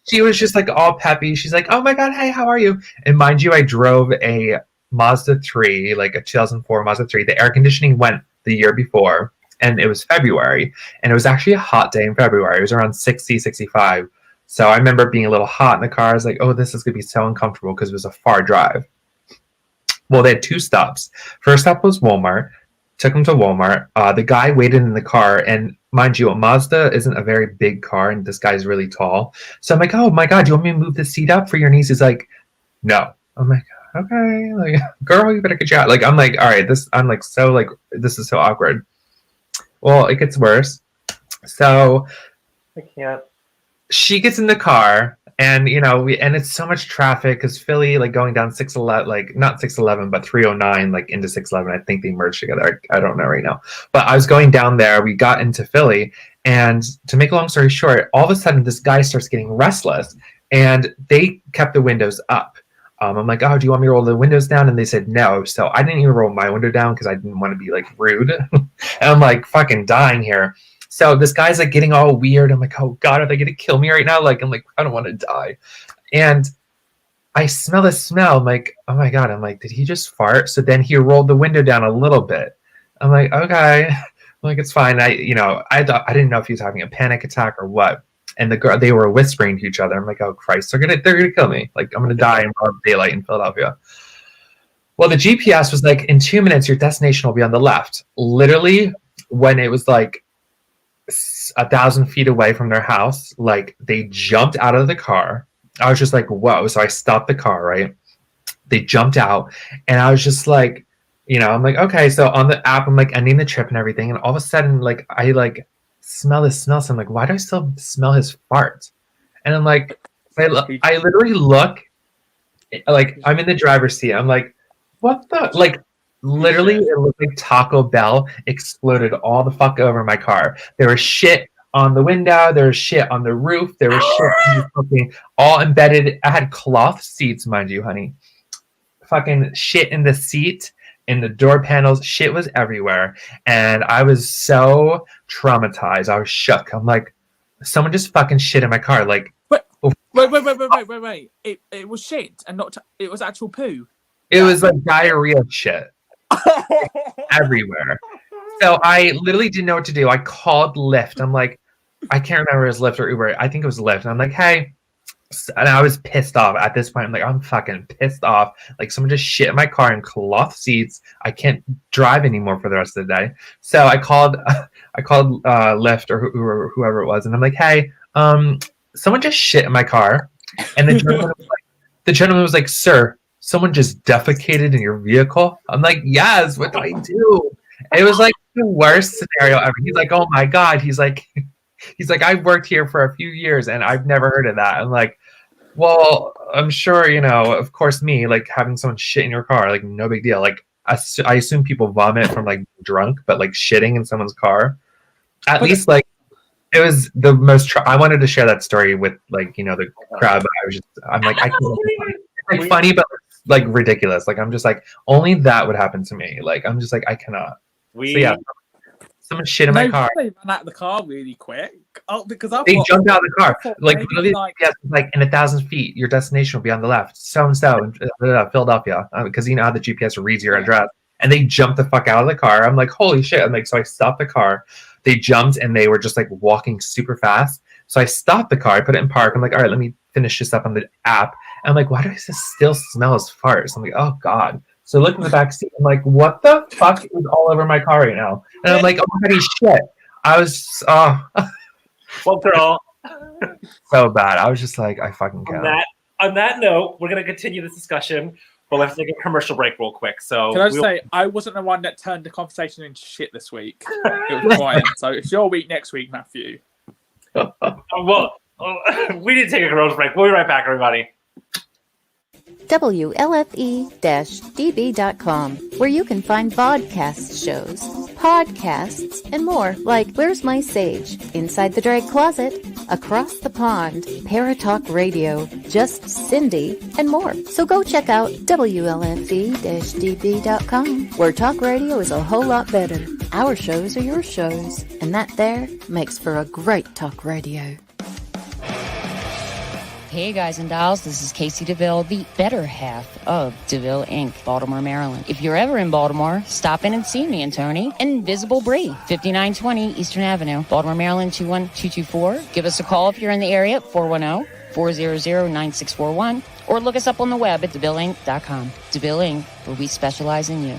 She was just like all peppy. She's like, oh my God, hey, how are you? And mind you, I drove a Mazda 3, like a 2004 Mazda 3. The air conditioning went the year before, and it was February. And it was actually a hot day in February. It was around 60, 65. So I remember being a little hot in the car. I was like, oh, this is going to be so uncomfortable because it was a far drive. Well, they had 2 stops. First stop was Walmart. Took him to Walmart. The guy waited in the car, and mind you, a Mazda isn't a very big car, and this guy's really tall. So I'm like, oh my God, do you want me to move the seat up for your niece? He's like, no. I'm like, okay, like, girl, you better get you out. Like, I'm like, all right, this is so awkward. Well, it gets worse. So I can't. She gets in the car. And you know, and it's so much traffic because Philly, like going down 611, like not 611, but 309, like into 611. I think they merged together. I don't know right now. But I was going down there. We got into Philly, and to make a long story short, all of a sudden this guy starts getting restless, and they kept the windows up. I'm like, oh, do you want me to roll the windows down? And they said no. So I didn't even roll my window down because I didn't want to be like rude. And I'm like fucking dying here. So this guy's like getting all weird. I'm like, oh God, are they gonna kill me right now? Like, I'm like, I don't want to die. And I smell the smell. I'm like, oh my God. I'm like, did he just fart? So then he rolled the window down a little bit. I'm like, okay. I'm like, it's fine. I didn't know if he was having a panic attack or what. And the girl, they were whispering to each other. I'm like, oh Christ, they're gonna kill me. Like, I'm gonna die in broad daylight in Philadelphia. Well, the GPS was like, in 2 minutes, your destination will be on the left. Literally, when it was like 1,000 feet away from their house, like they jumped out of the car. I was just like, whoa. So I stopped the car, right? They jumped out, and I was just like, I'm like, okay. So on the app, I'm like ending the trip and everything, and all of a sudden, like I like smell this smell. So I'm like, why do I still smell his fart? And I'm like, I literally look, like I'm in the driver's seat. I'm like, what the, like literally it looked like Taco Bell exploded all the fuck over my car. There was shit on the window, there was shit on the roof, there was shit on the fucking, all embedded. I had cloth seats, mind you, honey. Fucking shit in the seat, in the door panels, shit was everywhere. And I was so traumatized. I was shook. I'm like, someone just fucking shit in my car. Like, wait. It was shit and not, it was actual poo. It was like diarrhea shit everywhere. So I literally didn't know what to do. I called Lyft. I'm like, I can't remember if it was Lyft or Uber. I think it was Lyft. And I'm like, hey. And I was pissed off at this point. I'm like, I'm fucking pissed off. Like, someone just shit in my car in cloth seats. I can't drive anymore for the rest of the day. So I called Lyft or whoever it was, and I'm like, hey, someone just shit in my car. And the gentleman was like, sir, someone just defecated in your vehicle. I'm like, yes. What do I do? It was like the worst scenario ever. He's like, oh my God. He's like, I've worked here for a few years and I've never heard of that. I'm like, well, I'm sure, of course, me, like having someone shit in your car, like no big deal. Like I assume people vomit from like drunk, but like shitting in someone's car, at least like it was the most, I wanted to share that story with like, the crowd, but I'm like, I can't, it's like funny, but like ridiculous. Like, I'm just like, only that would happen to me. Like, I'm just like, I cannot. So yeah. Someone shit in my car. They ran out of the car really quick. Oh, because they jumped out of the car. Like, literally, like in 1,000 feet, your destination will be on the left. So and so in Philadelphia, because you know how the GPS reads your address. And they jumped the fuck out of the car. I'm like, holy shit! I'm like, so I stopped the car. They jumped and they were just like walking super fast. So I stopped the car. I put it in park. I'm like, all right, let me finish this up on the app. And I'm like, why does this still smell as farts? I'm like, oh God. So I look in the back seat. I'm like, what the fuck is all over my car right now? And I'm like, oh my God, he's shit. I was, well, girl. So bad. I was just like, I fucking can't. On that note, we're going to continue this discussion, but let's take a commercial break real quick. So can I just say, I wasn't the one that turned the conversation into shit this week. It was quiet. So it's your week next week, Matthew. Well, we need to take a commercial break. We'll be right back, everybody. WLFE-DB.com, where you can find vodcast shows, podcasts, and more, like Where's My Sage, Inside the Drag Closet, Across the Pond, Paratalk Radio, Just Cindy, and more. So go check out WLFE-DB.com, where talk radio is a whole lot better. Our shows are your shows, and that there makes for a great talk radio. Hey guys and dolls, this is Casey DeVille, the better half of DeVille Inc., Baltimore, Maryland. If you're ever in Baltimore, stop in and see me and Tony. Invisible Brie, 5920 Eastern Avenue, Baltimore, Maryland, 21224. Give us a call if you're in the area at 410-400-9641, or look us up on the web at DeVilleInc.com. DeVille Inc., where we specialize in you.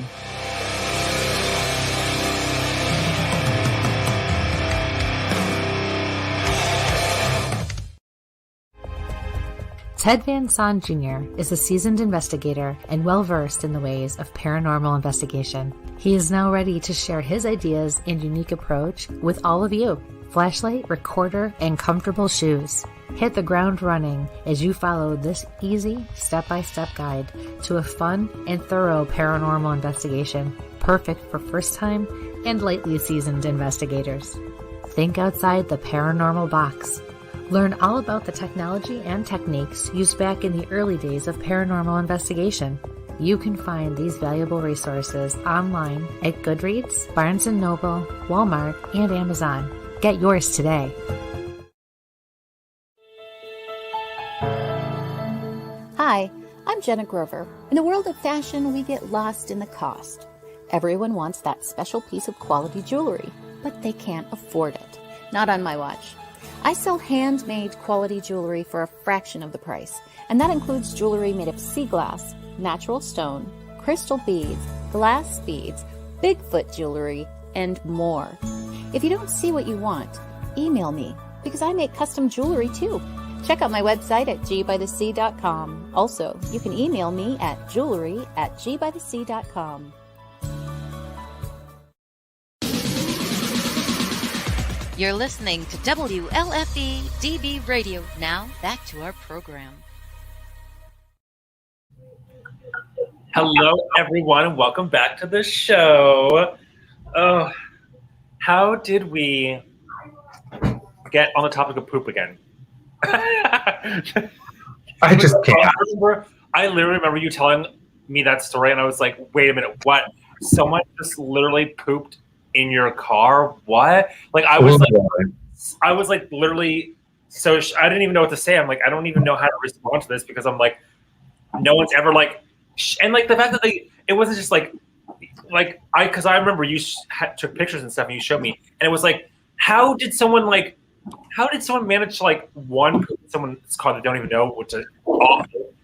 Ted Van Son Jr. is a seasoned investigator and well-versed in the ways of paranormal investigation. He is now ready to share his ideas and unique approach with all of you. Flashlight, recorder, and comfortable shoes. Hit the ground running as you follow this easy step-by-step guide to a fun and thorough paranormal investigation, perfect for first-time and lightly seasoned investigators. Think outside the paranormal box. Learn all about the technology and techniques used back in the early days of paranormal investigation. You can find these valuable resources online at Goodreads, Barnes & Noble, Walmart, and Amazon. Get yours today. Hi, I'm Jenna Grover. In a world of fashion, we get lost in the cost. Everyone wants that special piece of quality jewelry, but they can't afford it. Not on my watch. I sell handmade quality jewelry for a fraction of the price, and that includes jewelry made of sea glass, natural stone, crystal beads, glass beads, Bigfoot jewelry, and more. If you don't see what you want, email me, because I make custom jewelry too. Check out my website at gbythesea.com. Also, you can email me at jewelry@gbythesea.com. You're listening to WLFE DB Radio. Now, back to our program. Hello, everyone, and welcome back to the show. Oh, how did we get on the topic of poop again? I just can't. I literally remember you telling me that story, and I was like, wait a minute, what? Someone just literally pooped in your car? What? Like, I was like literally, so I didn't even know what to say. I'm like, I don't even know how to respond to this, because I'm like, no one's ever like, and like the fact that it wasn't just because I remember you took pictures and stuff and you showed me, and it was like, how did someone manage to like one poop in someone's car that don't even know, which is awful,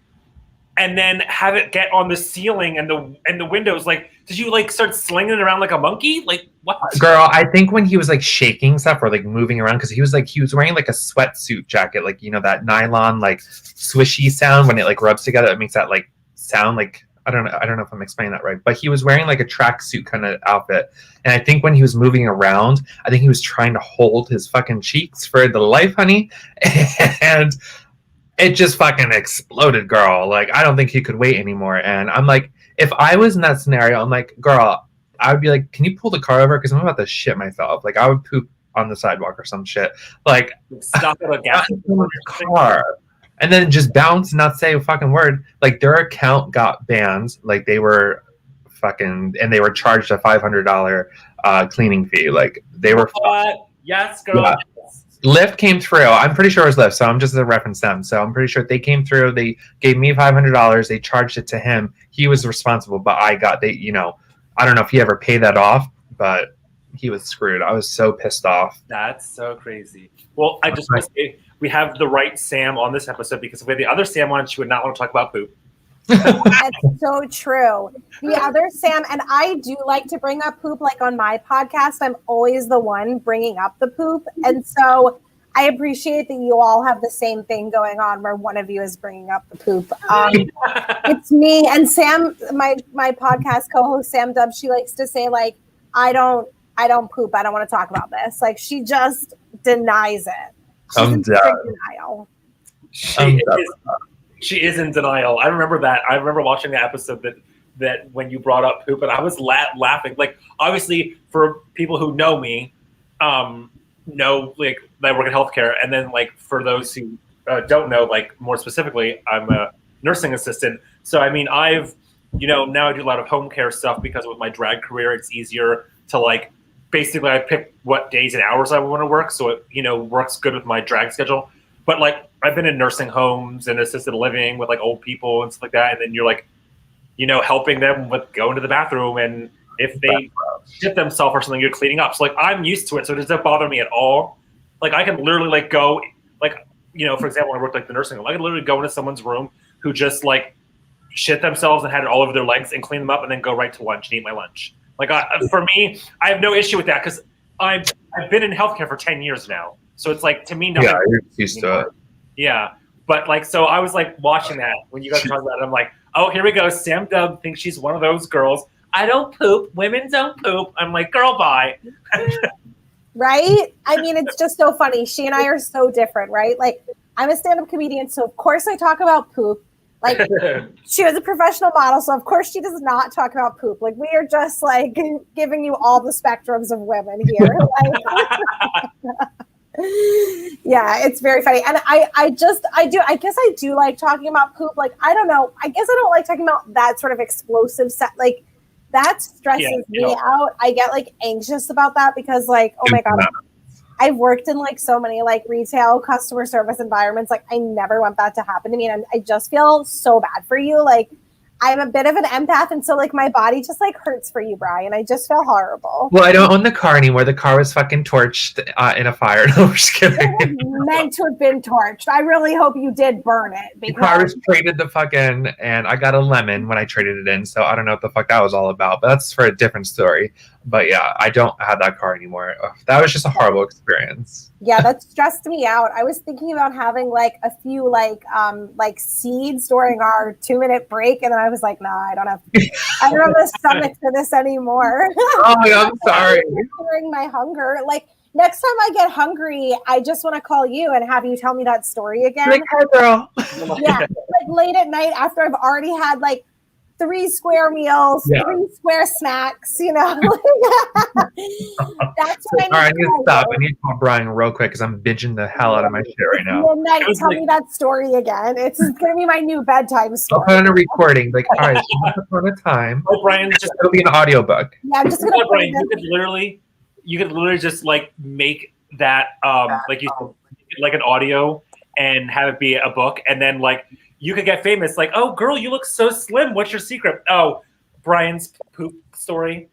and then have it get on the ceiling and the windows? Like, did you like start slinging it around like a monkey? Like, what? Girl, I think when he was like shaking stuff or like moving around, because he was wearing like a sweatsuit jacket, like, you know, that nylon like swishy sound when it like rubs together, it makes that like sound. Like, I don't know if I'm explaining that right, but he was wearing like a tracksuit kind of outfit, and I think when he was moving around, I think he was trying to hold his fucking cheeks for the life, honey, and it just fucking exploded, girl. Like, I don't think he could wait anymore. And I'm like, if I was in that scenario, I'm like, girl, I would be like, can you pull the car over? Because I'm about to shit myself. Like, I would poop on the sidewalk or some shit. Like, stop at a gas car. And then just bounce and not say a fucking word. Like, their account got banned. Like, they were fucking, and they were charged a $500 cleaning fee. Like, they were. What? Yes, girl. Yeah. Lyft came through. I'm pretty sure it was Lyft, so I'm just to reference them. So I'm pretty sure they came through. They gave me $500. They charged it to him. He was responsible, but I don't know if he ever paid that off, but he was screwed. I was so pissed off. That's so crazy. Well, I just want to say we have the right Sam on this episode, because if we had the other Sam on, she would not want to talk about poop. That's so true. The other Sam, and I do like to bring up poop, like on my podcast, I'm always the one bringing up the poop. And so I appreciate that you all have the same thing going on where one of you is bringing up the poop. It's me and Sam, my podcast co-host, Sam Dub, she likes to say, like, I don't poop. I don't want to talk about this. Like, she just denies it. She's in denial. She is in denial. I remember that. I remember watching the episode that when you brought up poop, and I was laughing. Like, obviously, for people who know me, know like that I work in healthcare, and then like for those who don't know, like more specifically, I'm a nursing assistant. So I mean, I've now I do a lot of home care stuff because with my drag career, it's easier to like basically I pick what days and hours I want to work, so it works good with my drag schedule. But like I've been in nursing homes and assisted living with like old people and stuff like that, and then you're like, helping them with going to the bathroom, and if they shit themselves or something, you're cleaning up. So like I'm used to it, so it doesn't bother me at all. Like I can literally like go, like for example, when I worked like the nursing home, I could literally go into someone's room who just like shit themselves and had it all over their legs and clean them up and then go right to lunch and eat my lunch. Like for me, I have no issue with that because I've been in healthcare for 10 years now. So it's like, to me, nothing. Yeah, you're used to it. Yeah. But like, so I was like watching that when you guys were talking about it. I'm like, oh, here we go. Sam Dub thinks she's one of those girls. I don't poop. Women don't poop. I'm like, girl, bye. Right? I mean, it's just so funny. She and I are so different, right? Like, I'm a stand-up comedian, so of course I talk about poop. Like, she was a professional model, so of course she does not talk about poop. Like, we are just like giving you all the spectrums of women here. Like, Yeah, it's very funny. And I guess I do like talking about poop. Like, I don't know. I guess I don't like talking about that sort of explosive set. Like, that stresses me out. I get like anxious about that because like, oh my God, I've worked in like so many like retail customer service environments. Like, I never want that to happen to me. And I just feel so bad for you. Like, I'm a bit of an empath, and so like my body just like hurts for you, Brian. I just feel horrible. Well, I don't own the car anymore. The car was fucking torched in a fire. No, I'm just kidding. It was meant to have been torched. I really hope you did burn it. The car was traded the fucking, and I got a lemon when I traded it in. So I don't know what the fuck that was all about, but that's for a different story. But yeah, I don't have that car anymore. Ugh, that was just a horrible experience. Yeah, that stressed me out. I was thinking about having like a few like seeds during our 2-minute break, and then I was like, nah, I don't have the stomach for this anymore. Oh my God, I'm sorry. During my hunger, like next time I get hungry, I just want to call you and have you tell me that story again. Like, hey, girl. Yeah, like late at night after I've already had like 3 square meals, 3 square snacks, you know. That's what I need to stop. I need to call Brian real quick because I'm binging the hell out of my shit right now. Midnight, tell me that story again. It's going to be my new bedtime story. I'll put on a recording. Like, all right, once upon a time. Oh, Brian, it'll be an audiobook. Yeah, I'm just going to. Brian, you could literally just like make that like you said, like an audio and have it be a book, and then like. You could get famous, like, oh, girl, you look so slim. What's your secret? Oh, Brian's poop story.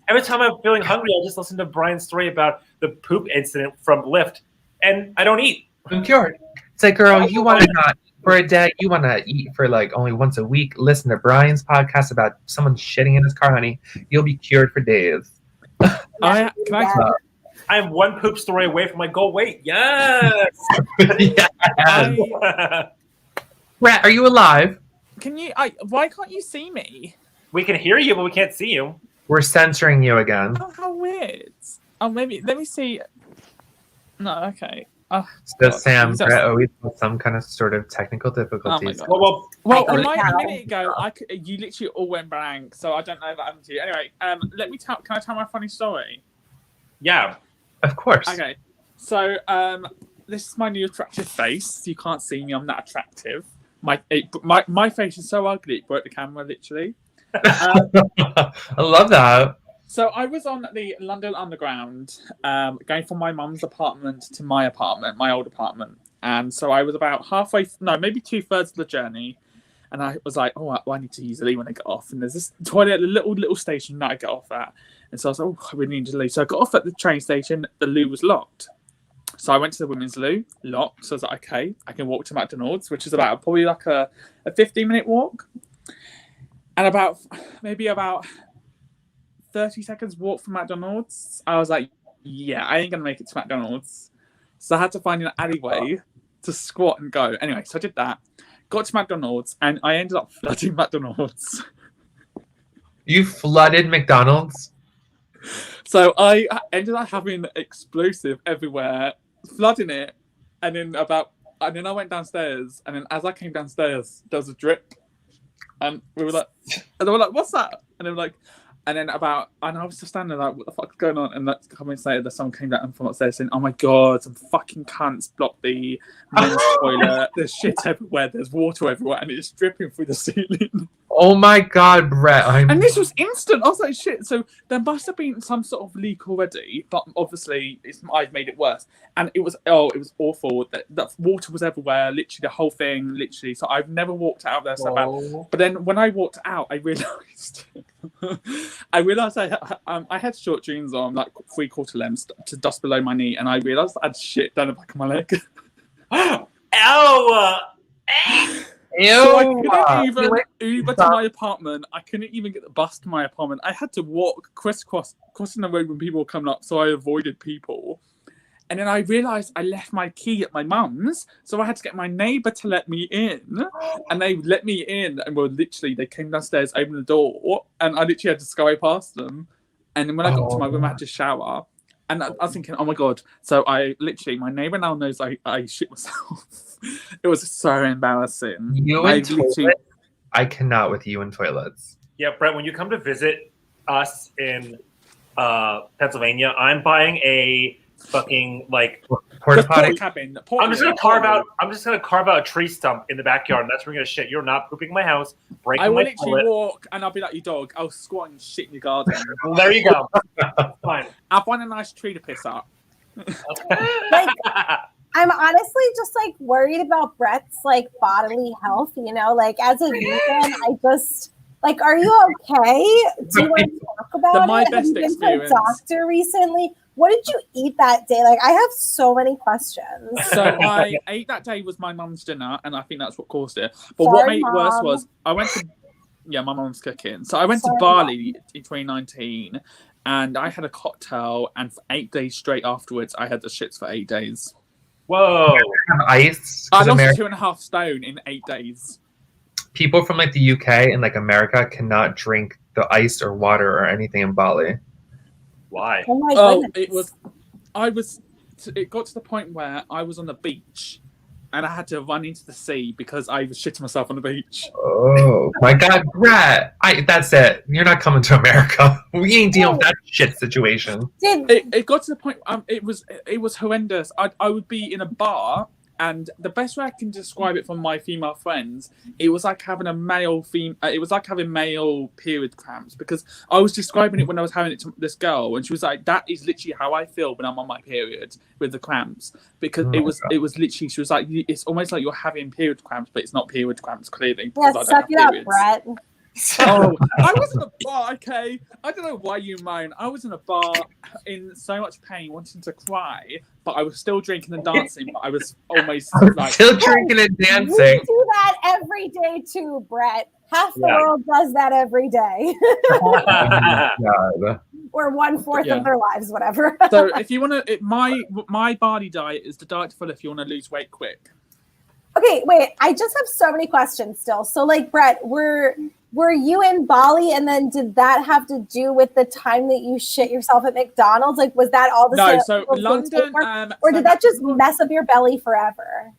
every time I'm feeling hungry, I just listen to Brian's story about the poop incident from Lyft, and I don't eat. I'm cured. It's like, girl, you want to not for a day, you want to eat for like only once a week. Listen to Brian's podcast about someone shitting in his car, honey. You'll be cured for days. I'm one poop story away from my goal weight. Yes. Rat, are you alive? Can you? Why can't you see me? We can hear you, but we can't see you. We're censoring you again. Oh, how weird. Oh, maybe. Let me see. No, okay. Oh, so Sam, Brett always has some kind of sort of technical difficulties. Oh well, a minute ago, you literally all went blank, so I don't know if that happened to you. Anyway, let me tell. Can I tell my funny story? Yeah. Of course. Okay. So this is my new attractive face. You can't see me. I'm not attractive. My face is so ugly. It broke the camera, literally. I love that. So I was on the London Underground, going from my mum's apartment to my apartment, my old apartment. And so I was about maybe 2/3 of the journey. And I was like, oh, I need to use the loo when I get off. And there's this toilet, a little station that I get off at. And so I was like, oh, I really need to loo. So I got off at the train station. The loo was locked. So I went to the women's loo, locked. So I was like, okay, I can walk to McDonald's, which is probably like a 15-minute walk. And about 30 seconds walk from McDonald's. I was like, yeah, I ain't going to make it to McDonald's. So I had to find an alleyway to squat and go. Anyway, so I did that. Got to McDonald's, and I ended up flooding McDonald's. You flooded McDonald's? So I ended up having explosive everywhere, flooding it, and then I went downstairs, and then as I came downstairs, there was a drip, and they were like, "What's that?" And they were like, and I was just standing there like, "What the fuck is going on?" And that comments later, that someone came down from upstairs saying, "Oh my god, some fucking cunts blocked the men's toilet. There's shit everywhere. There's water everywhere, and it's dripping through the ceiling." Oh my god, Brett! And this was instant. I was like, "Shit!" So there must have been some sort of leak already, but obviously I've made it worse. And it was awful. That water was everywhere. Literally the whole thing. Literally. So I've never walked out of there so bad. But then when I walked out, I realised. I had short jeans on, like 3/4 lengths to just below my knee, and I realised I had shit down the back of my leg. Ow! So I couldn't even Uber to my apartment. I couldn't even get the bus to my apartment. I had to walk crossing the road when people were coming up, so I avoided people. And then I realised I left my key at my mum's, so I had to get my neighbour to let me in. And they let me in, and they came downstairs, opened the door, and I literally had to scurry past them. And then when I got to my room, I had to shower. And I was thinking, oh my god. So my neighbour now knows I shit myself. It was so embarrassing. You and toilets? I cannot with you and toilets. Yeah, Brett, when you come to visit us in Pennsylvania, I'm buying a fucking like Porta potty. cabin. I'm just gonna carve out a tree stump in the backyard, and that's where we're gonna shit. You're not pooping in my house, breaking I will my literally toilet. walk and I'll be like your dog. I'll squat and shit in your garden. Well, there you go. Fine. I'll find a nice tree to piss up. Like, I'm honestly just like worried about Brett's like bodily health, you know, like as a vegan, I just like, are you okay? Do you want to talk about My it? Have best you been to a experience. doctor recently? What did you eat that day? Like, I have so many questions. So I ate that day was my mum's dinner, and I think that's what caused it. But what Sorry, made it worse Mum. was I went to my mum's cooking. So I went Sorry, to Bali in 2019, and I had a cocktail, and for 8 days straight afterwards, I had the shits for 8 days. Whoa. Ice. I 'Cause lost Ameri- 2.5 stone in 8 days. people from like the UK and like America cannot drink the ice or water or anything in Bali. Why? Oh my Oh, goodness. it got to the point where I was on the beach and I had to run into the sea because I was shitting myself on the beach. Oh my God, Brett! That's it. You're not coming to America. We ain't dealing with that shit situation. It got to the point. It was horrendous. I would be in a bar, and the best way I can describe it from my female friends, it was like having it was like having male period cramps, because I was describing it when I was having it to this girl, and she was like, "That is literally how I feel when I'm on my period with the cramps," because it was literally, she was like, "It's almost like you're having period cramps, but it's not period cramps clearly." Yeah, because I suck don't it have up, periods." Brett. Oh, I was in a bar, okay? I don't know why you moan. I was in a bar in so much pain, wanting to cry, but I was still drinking and dancing, but I was almost like... Still drinking and dancing. We do that every day too, Brett. Half the world does that every day. God. Or 1/4 Yeah. of their lives, whatever. So if you want to... My body diet is the diet for if you want to lose weight quick. Okay, wait. I just have so many questions still. So, like, Brett, were you in Bali, and then did that have to do with the time that you shit yourself at McDonald's? Like, was that all the No, same? so London... or did that just mess up your belly forever?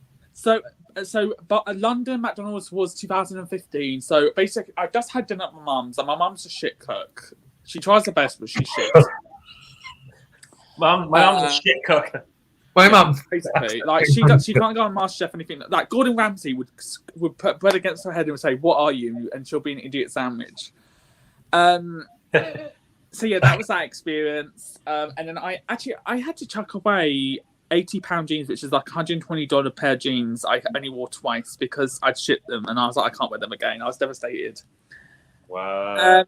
But London McDonald's was 2015. So basically, I just had dinner at my mum's, and my mum's a shit cook. She tries her best, but she's shit. My mom's a shit cook. My mom, basically, like she can't go on MasterChef or anything. Like Gordon Ramsay would put bread against her head and would say, "What are you?" and she'll be an idiot sandwich. So yeah, that was that experience. And then I had to chuck away £80 jeans, which is like $120 pair of jeans. I only wore twice because I'd shit them, and I was like, I can't wear them again. I was devastated. Wow.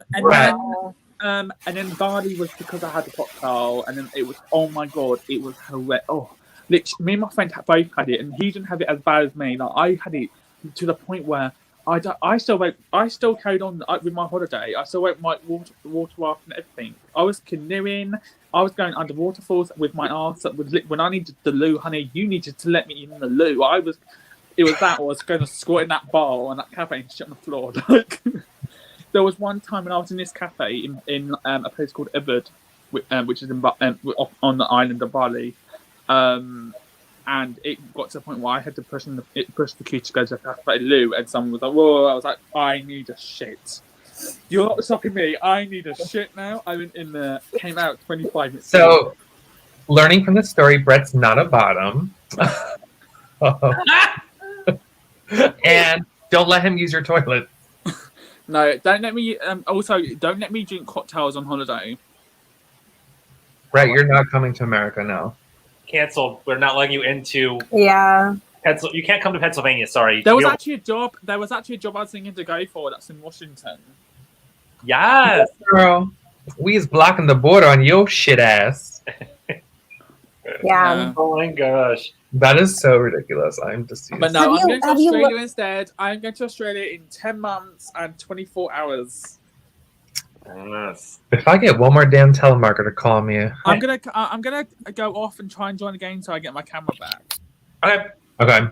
And then Bali was because I had the cocktail, and then it was, oh my God, it was horrendous. Oh, literally, me and my friend both had it, and he didn't have it as bad as me. Like, I had it to the point where I still carried on with my holiday. I still went my water raft and everything. I was canoeing. I was going under waterfalls with my arse. When I needed the loo, honey, you needed to let me in the loo. I was going to squat in that bar or in that cafe and shit on the floor. Like, there was one time when I was in this cafe in a place called Ubud, which is on the island of Bali, and it got to the point where I had to push the queue to go to the cafe loo, and someone was like, "Whoa!" I was like, "I need a shit. You're not stopping me. I need a shit now." I went in there, came out 25 minutes. So, learning from the story, Brett's not a bottom, and don't let him use your toilet. No, don't let me. Also, don't let me drink cocktails on holiday. Brett, you're not coming to America now. Canceled. We're not letting you into. Yeah. You can't come to Pennsylvania. Sorry. There was actually a job I was thinking to go for. That's in Washington. Yes, girl. We's blocking the border on your shit ass. Yeah. Oh my gosh. That is so ridiculous. I'm just. But no, I'm going to Australia instead. I'm going to Australia in 10 months and 24 hours. Yes. If I get one more damn telemarketer call me, I'm gonna go off and try and join the game so I get my camera back. Okay.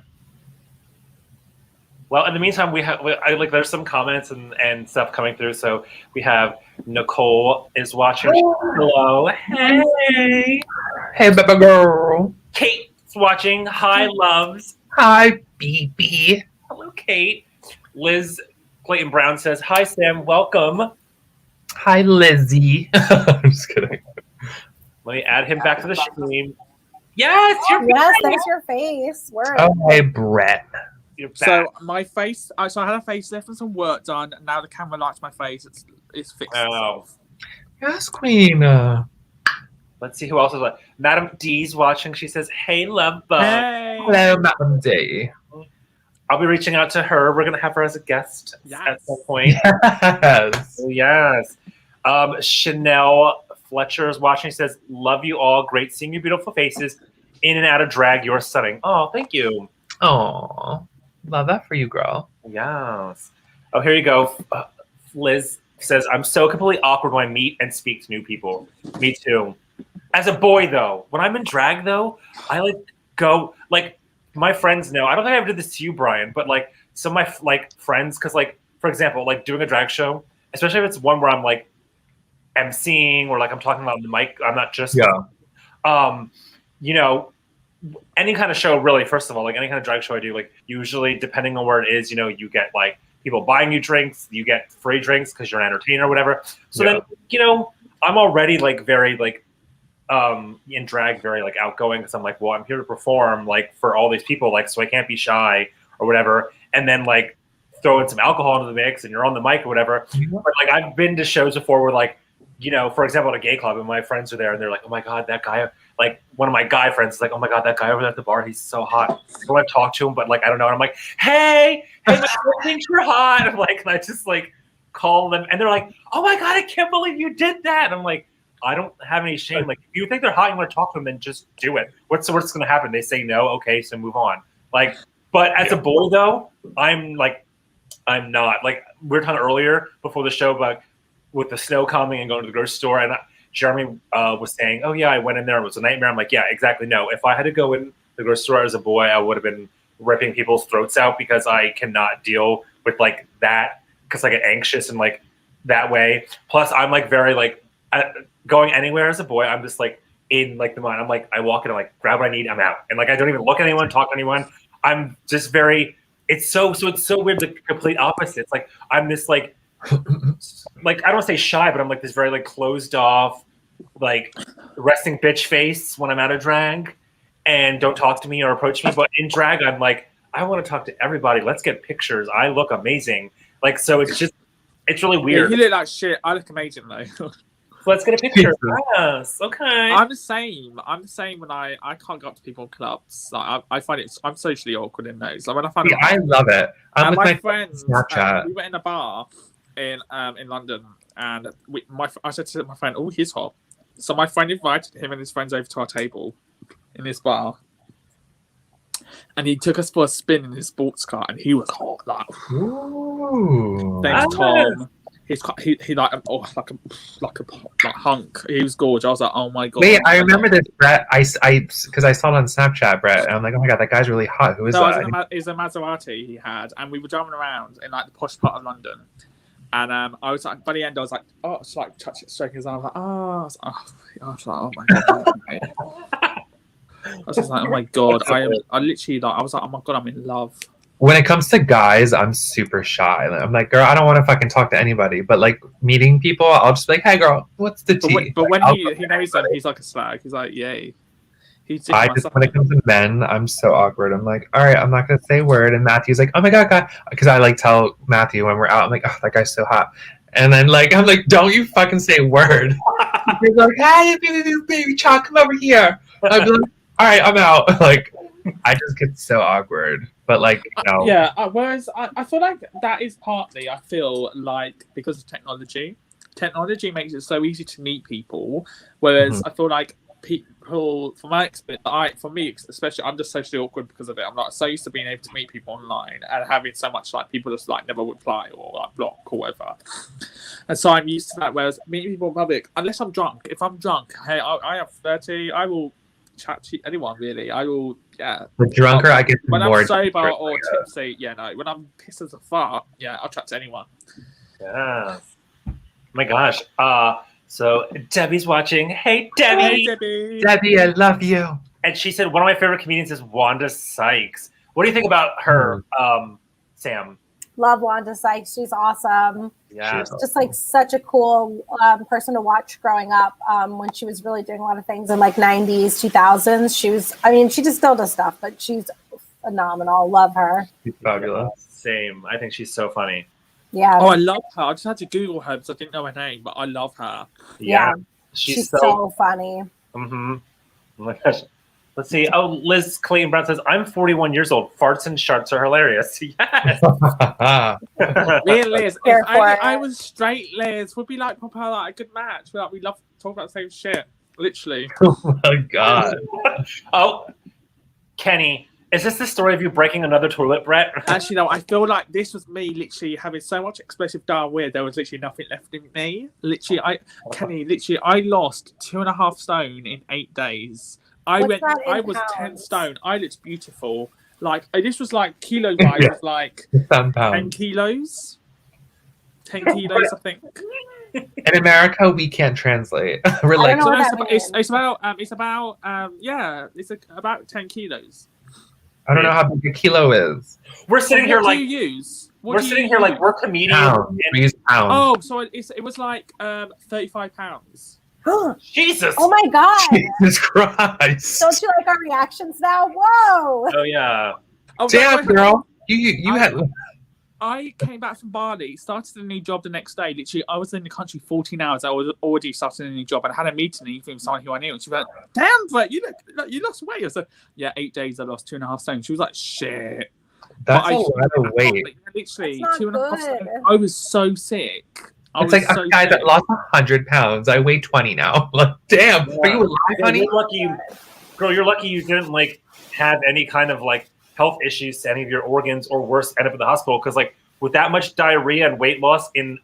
Well, in the meantime, there's some comments and stuff coming through. So we have Nicole is watching. Hello. Hey, baby girl. Kate's watching. Hi, loves. Hi, BB. Hello, Kate. Liz Clayton Brown says, "Hi, Sam. Welcome." Hi, Lizzie. I'm just kidding. Let me add him back to the stream. Yes, Yes, there's your face. Word. Oh, hey, Brett. You're back. So my face, so I had a facelift and some work done, and now the camera likes my face. It's fixed itself. Yes, Queen. Let's see who else is like. Madam D's watching. She says, "Hey, love bug." Hey. Hello, Madam D. I'll be reaching out to her. We're gonna have her as a guest at some point. Yes. Oh, yes. Chanel Fletcher is watching. She says, "Love you all. Great seeing your beautiful faces. In and out of drag, you're stunning." Oh, thank you. Oh, love that for you, girl. Yes. Oh, here you go. Liz says, "I'm so completely awkward when I meet and speak to new people." Me too. As a boy, though, when I'm in drag, though, I like go like my friends know. I don't think I ever did this to you, Brian, but like some of my like friends, because like for example, like doing a drag show, especially if it's one where I'm like emceeing or like I'm talking about the mic. I'm not just you know, any kind of show really. First of all, like any kind of drag show I do, like usually depending on where it is, you know, you get like people buying you drinks, you get free drinks because you're an entertainer or whatever. So then, you know, I'm already like very like in drag, very like outgoing because I'm like, well, I'm here to perform like for all these people, like so I can't be shy or whatever. And then like throw in some alcohol into the mix and you're on the mic or whatever. But like I've been to shows before where like, you know, for example, at a gay club and my friends are there and they're like, oh my God, that guy, like one of my guy friends is like, oh my God, that guy over there at the bar, he's so hot. I want to talk to him, but like I don't know. And I'm like, hey, my friend thinks you're hot. I'm like, and I just like call them and they're like, oh my God, I can't believe you did that. And I'm like, I don't have any shame. Like, if you think they're hot and you want to talk to them, then just do it. What's the worst going to happen? They say no. Okay, so move on. Like, but as a boy, though, I'm not. Like, we were talking earlier before the show about with the snow coming and going to the grocery store, and Jeremy was saying, oh, yeah, I went in there. It was a nightmare. I'm like, yeah, exactly. No, if I had to go in the grocery store as a boy, I would have been ripping people's throats out because I cannot deal with, like, that because I get anxious and, like, that way. Plus, I'm, like, very, like, going anywhere as a boy, I'm just like in like the mind. I'm like, I walk in, I'm like, grab what I need, I'm out, and like I don't even look at anyone, talk to anyone. I'm just very. It's so weird. The complete opposite. It's like I'm this like I don't want to say shy, but I'm like this very like closed off, like resting bitch face when I'm out of drag, and don't talk to me or approach me. But in drag, I'm like, I want to talk to everybody. Let's get pictures. I look amazing. Like so, it's really weird. Yeah, you look like shit. I look amazing though. Let's get a picture. Yes. Okay. I'm the same. When I can't go up to people in clubs. Like I find I'm socially awkward in those. Like when I find I love it. I'm with my friends. Snapchat. We went in a bar in London, and I said to my friend, "Oh, he's hot." So my friend invited him and his friends over to our table in this bar, and he took us for a spin in his sports car, and he was hot. Like, ooh. Thanks, Tom. He like hunk. He was gorgeous. I was like, oh my God. Wait, I remember this, Brett. Because I saw it on Snapchat, Brett, and I'm like, oh my God, that guy's really hot. Who is that? It's a Maserati he had, and we were driving around in like the posh part of London, and I was like, by the end, I was like, oh, it's like stroking his arm. I was like, oh my God. I was just like, oh my God. I literally like, I was like, oh my God, I'm in love. When it comes to guys, I'm super shy. I'm like, girl, I don't want to fucking talk to anybody. But like meeting people, I'll just be like, hey, girl, what's the tea? But when like, he knows them, he's like a slag. He's like, yay. When it comes to men, I'm so awkward. I'm like, all right, I'm not gonna say a word. And Matthew's like, oh my God, guy, because I like tell Matthew when we're out, I'm like, oh, that guy's so hot. And then like, I'm like, don't you fucking say a word. He's like, hey, baby child, come over here. I'd be like, all right, I'm out. Like, I just get so awkward. But like, you know. Yeah, whereas I feel like that is partly, I feel like, because of technology. Technology makes it so easy to meet people. Whereas I feel like people, from my experience, for me especially, I'm just socially awkward because of it. I'm not so used to being able to meet people online and having so much like people just like never reply or like block or whatever. And so I'm used to that. Whereas meeting people in public, unless I'm drunk, if I'm drunk, hey, I have 30, I will chat to anyone really. I will, yeah. The drunker I get when more I'm sober or tipsy, yeah, no. When I'm pissed as a fart, yeah, I'll chat to anyone. Yeah. Oh my gosh. So Debbie's watching. Hey Debbie. Hey Debbie. Debbie, I love you. And she said one of my favorite comedians is Wanda Sykes. What do you think about her, Sam? Love Wanda Sykes. She's awesome. Yeah. Just like such a cool person to watch growing up when she was really doing a lot of things in like 90s, 2000s. She just still does stuff, but she's phenomenal. Love her. She's fabulous. Same. I think she's so funny. Yeah. Oh, I love her. I just had to Google her because I didn't know her name, but I love her. Yeah. She's so funny. Mm-hmm. Oh my gosh. Let's see. Oh, Liz Clayton Brown says, I'm 41 years old. Farts and sharts are hilarious. Yes. Me and Liz, Here if for I it. was straight, Liz, would be like proper like a good match. We love to talk about the same shit. Literally. Oh my god. Oh, Kenny, is this the story of you breaking another toilet, Brett? Actually, no, I feel like this was me literally having so much explosive diarrhea, there was literally nothing left in me. Literally, I lost 2.5 stone in 8 days. I What's that in was 10 pounds? stone. I looked beautiful. Like, this was like kilo wise, Yeah. was like 10 10 pounds. kilos. 10 kilos, I think. In America, we can't translate. We're I like, don't know what So that it's about 10 kilos. I don't know how big a kilo is. We're sitting here What like do you use? What we're do you sitting here like use? we're comedians. Pounds. We use pounds. Oh, so it was like 35 pounds. Jesus. Oh my god. Jesus Christ. Don't you like our reactions now? Whoa. Oh yeah. Oh, Damn, girl. You had. I came back from Bali, started a new job the next day. Literally, I was in the country 14 hours. I was already starting a new job, and I had a meeting with someone who I knew. And she went, "Damn, but you lost weight." I said, "Yeah, 8 days. I lost 2.5 stone." She was like, "Shit." That's But a lot of weight. Literally, That's not 2.5 good. stone. I was so sick. It's like a guy that lost 100 pounds. I weigh 20 now. Like, damn, are you alive, honey? You're lucky you didn't like have any kind of like health issues to any of your organs, or worse, end up in the hospital. Because like with that much diarrhea and weight loss to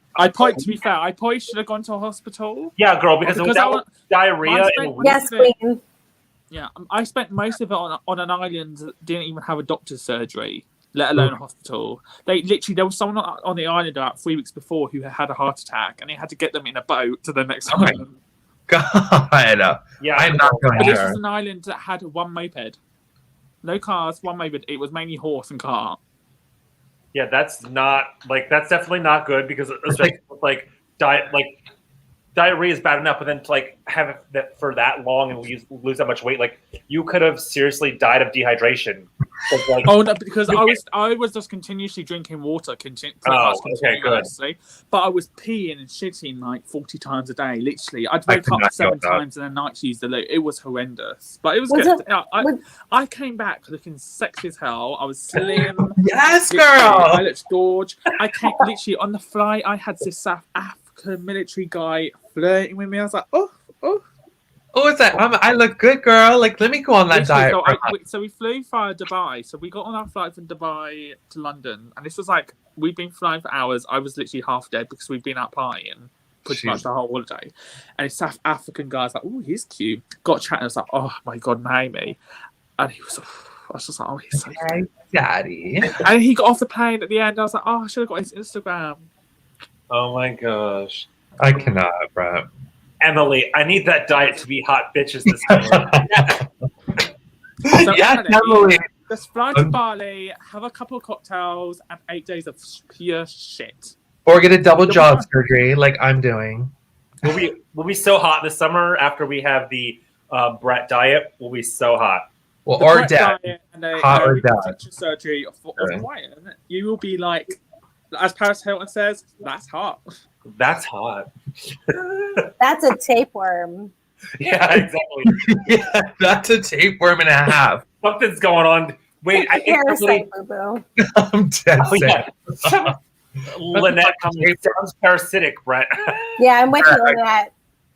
be fair, I probably should have gone to a hospital. Yeah, girl, because with that much diarrhea and Yes, queen. Yeah, I spent most of it on an island that didn't even have a doctor's surgery, let alone a hospital. There was someone on the island about 3 weeks before who had a heart attack, and they had to get them in a boat to the next island. God. Yeah, I'm not going But this there. was an island that had one moped. No cars, one moped. It was mainly horse and cart. Yeah, that's definitely not good, because especially with diarrhea is bad enough, but then to like have it that for that long and lose that much weight, like you could have seriously died of dehydration. Like, Oh no, because I was just continuously drinking water, okay, good. continuously. But I was peeing and shitting like 40 times a day. Literally, I'd wake up 7 times and then nights use the loo. It was horrendous, but it was good. I came back looking sexy as hell. I was slim. Yes, Literally, girl. I looked gorge. I came literally on the flight. I had this South African military guy flirting with me. I was like, oh. Oh, it's like, I look good, girl. Like, let me go on that diet. So we flew via Dubai. So we got on our flight from Dubai to London. And this was like, we've been flying for hours. I was literally half dead because we've been out partying pretty much the whole holiday. And this South African guy's like, oh, he's cute. Got chatting. I was like, oh my God, marry me. And he was, I was just like, oh, he's so cute. Daddy. And he got off the plane at the end. I was like, oh, I should have got his Instagram. oh my gosh. I cannot, bro. Emily, I need that diet to be hot bitches this summer. So Yes, Emily. Just fly to Bali, have a couple of cocktails, and 8 days of pure shit. Or get a double jaw surgery like I'm doing. We'll be so hot this summer after we have the Brett diet. We'll be so hot. Well, The or Brett dead. diet and a Hot or dead. reconstruction surgery of Ryan. You will be like, as Paris Hilton says, that's hot. That's hot. That's a tapeworm. Yeah, exactly. Yeah, that's a tapeworm and a half. Something's going on. Wait, I think Parasite, boo-boo. I'm dead Oh, yeah. Lynette sounds parasitic, Brett. Yeah, I'm with you on that.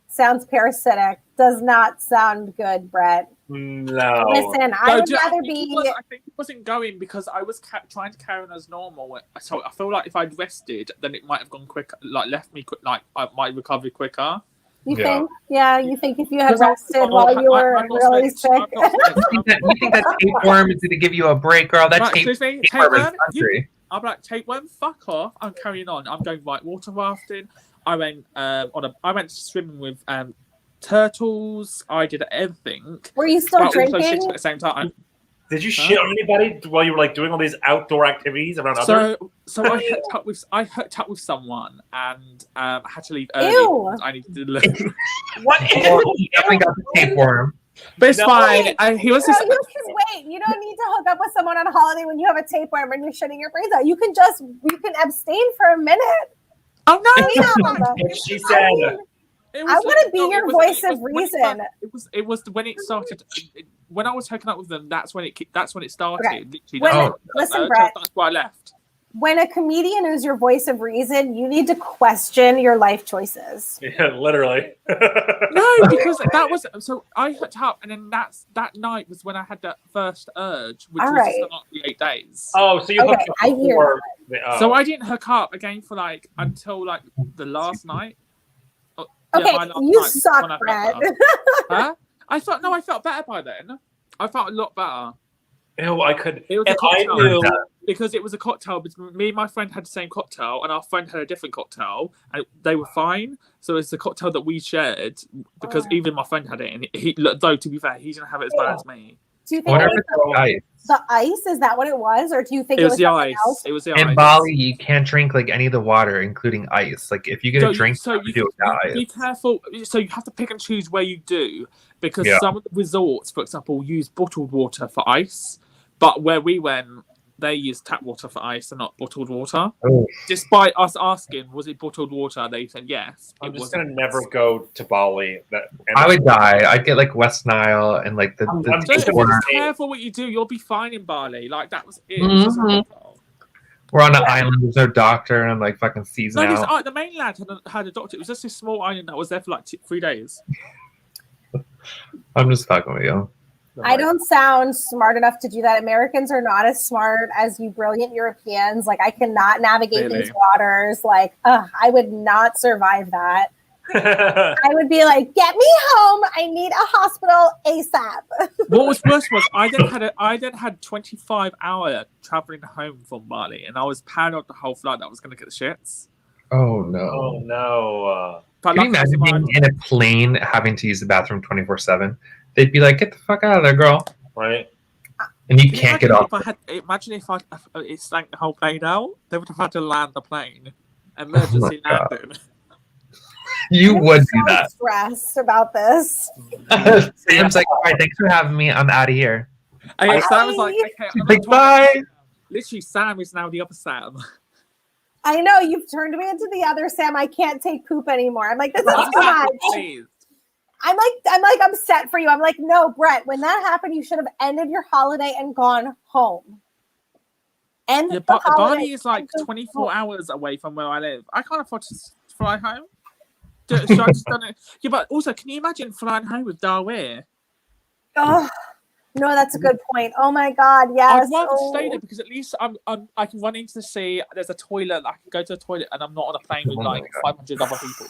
Sounds parasitic. Does not sound good, Brett. No. Listen, I would rather I be. think it wasn't going because I was trying to carry on as normal. So I feel like if I'd rested, then it might have gone quicker, like left me quick, like I might recover quicker. You Yeah. think? Yeah, you think if you had Because I- rested while you were I'm not really sick. sick? You think that tapeworm is going to give you a break, girl? That Right, excuse me, tapeworm is tapeworm? country. I'm like, tapeworm, fuck off. I'm carrying on. I'm going water rafting. I went swimming with turtles. I did everything. Were you still but also drinking? shitting at the same time. Did you shit on anybody while you were like doing all these outdoor activities around others? So I hooked up with someone and had to leave early. Ew. Because I needed to learn. What? You definitely got the tapeworm. But it's fine. He was No, just. wait, you don't need to hook up with someone on a holiday when you have a tapeworm and you're shitting your brains out. You can abstain for a minute. Oh no! If she said, I want to be your voice of reason. It was when it started. When I was hooking up with them, that's when it started. Okay. Literally, Listen, Brett. That's why I left. When a comedian is your voice of reason, you need to question your life choices. yeah, literally. No, because that was so I hooked up, and then that night was when I had that first urge, which All was right. to start the 8 days. Oh, so you hooked up I hear before. So I didn't hook up again for like until like the last night. Okay, my last you night was suck, when I felt Brett. better. Huh? I felt better by then. I felt a lot better. Ew, I could. It was a If I cocktail. knew. Because it was a cocktail, but me and my friend had the same cocktail, and our friend had a different cocktail, and they were fine. So it's the cocktail that we shared, because even my friend had it, and he, though to be fair, he didn't have it as bad as me. Do you think it was the ice? Is that what it was, or do you think It was the something ice. else? It was the In ice. Bali, you can't drink like any of the water, including ice. Like if you get a drink, so you do it with ice. be careful. So you have to pick and choose where you do, because Yeah. some of the resorts, for example, use bottled water for ice, but where we went, they used tap water for ice and not bottled water. Oh. Despite us asking, was it bottled water? They said yes. I'm just gonna never go to Bali. I would die. I'd get like West Nile and like the I'm So if water. you're careful what you do, you'll be fine in Bali. Like that was it. Mhm. We're on an island. There's no doctor, and I'm like fucking seasoned No, out. the mainland had a doctor. It was just this small island that was there for like 3 days. I'm just fucking with you. I don't sound smart enough to do that. Americans are not as smart as you brilliant Europeans. Like I cannot navigate Really? these waters. Like I would not survive that. I would be like, get me home. I need a hospital ASAP. What was worse was I then had 25-hour traveling home from Bali, and I was paranoid the whole flight that I was going to get the shits. Oh no. Oh no. But Can you imagine being in a plane having to use the bathroom 24/7? They'd be like, "Get the fuck out of there, girl!" Right. And you can't get off. Imagine if it sank the whole plane out. They would have had to land the plane. Oh Emergency my God. landing. You would do I'm stressed about this. that. Sam's like, "All right, thanks for having me. I'm out of here." Okay, Sam was like, okay, I'm Like, not bye. talking. Literally, Sam is now the other Sam. I know you've turned me into the other Sam. I can't take poop anymore. I'm like, this is too much. Please. I'm like upset for you. I'm like, no, Brett, when that happened, you should have ended your holiday and gone home. And Yeah, Bali is like 24 hours away from where I live. I can't afford to fly home. So I just don't know. Yeah, but also, can you imagine flying home with Darwin? Oh, no, that's a good point. Oh my God, yes. I'd rather stay there because at least I can run into the sea. There's a toilet. I can go to the toilet, and I'm not on a plane with like 500 other people.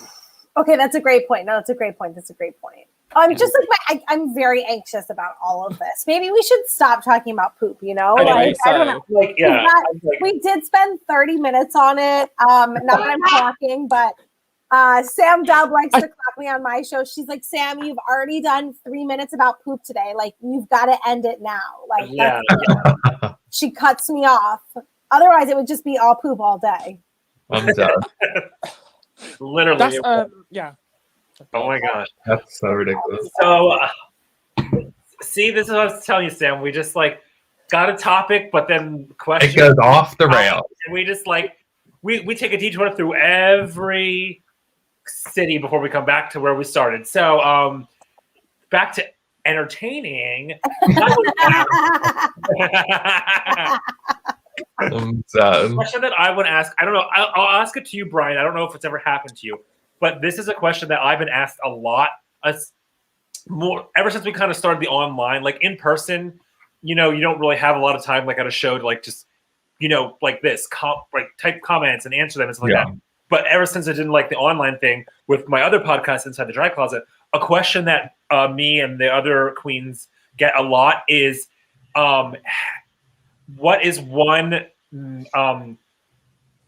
Okay, that's a great point. No, that's a great point. That's a great point. I'm just like I'm very anxious about all of this. Maybe we should stop talking about poop. You know, Anyway, I don't know. Like, yeah. We did spend 30 minutes on it. Not that I'm talking, but Sam Dubb likes to clock me on my show. She's like, Sam, you've already done 3 minutes about poop today. Like, you've got to end it now. Like, Yeah. she cuts me off. Otherwise, it would just be all poop all day. I'm done. Literally. That's yeah. Oh my gosh. That's so ridiculous. So, see, this is what I was telling you, Sam. We just like got a topic, but then questions. It goes off the rails. And we just like we take a detour through every city before we come back to where we started. So, back to entertaining. I'm done. Question that I would ask. I don't know. I'll ask it to you, Brian. I don't know if it's ever happened to you, but this is a question that I've been asked a lot. More ever since we kind of started the online, like in person. You know, you don't really have a lot of time, like at a show, to like just, you know, like this, like type comments and answer them and stuff like that. But ever since I did like the online thing with my other podcast, Inside the Drag Closet, a question that me and the other queens get a lot is, what is one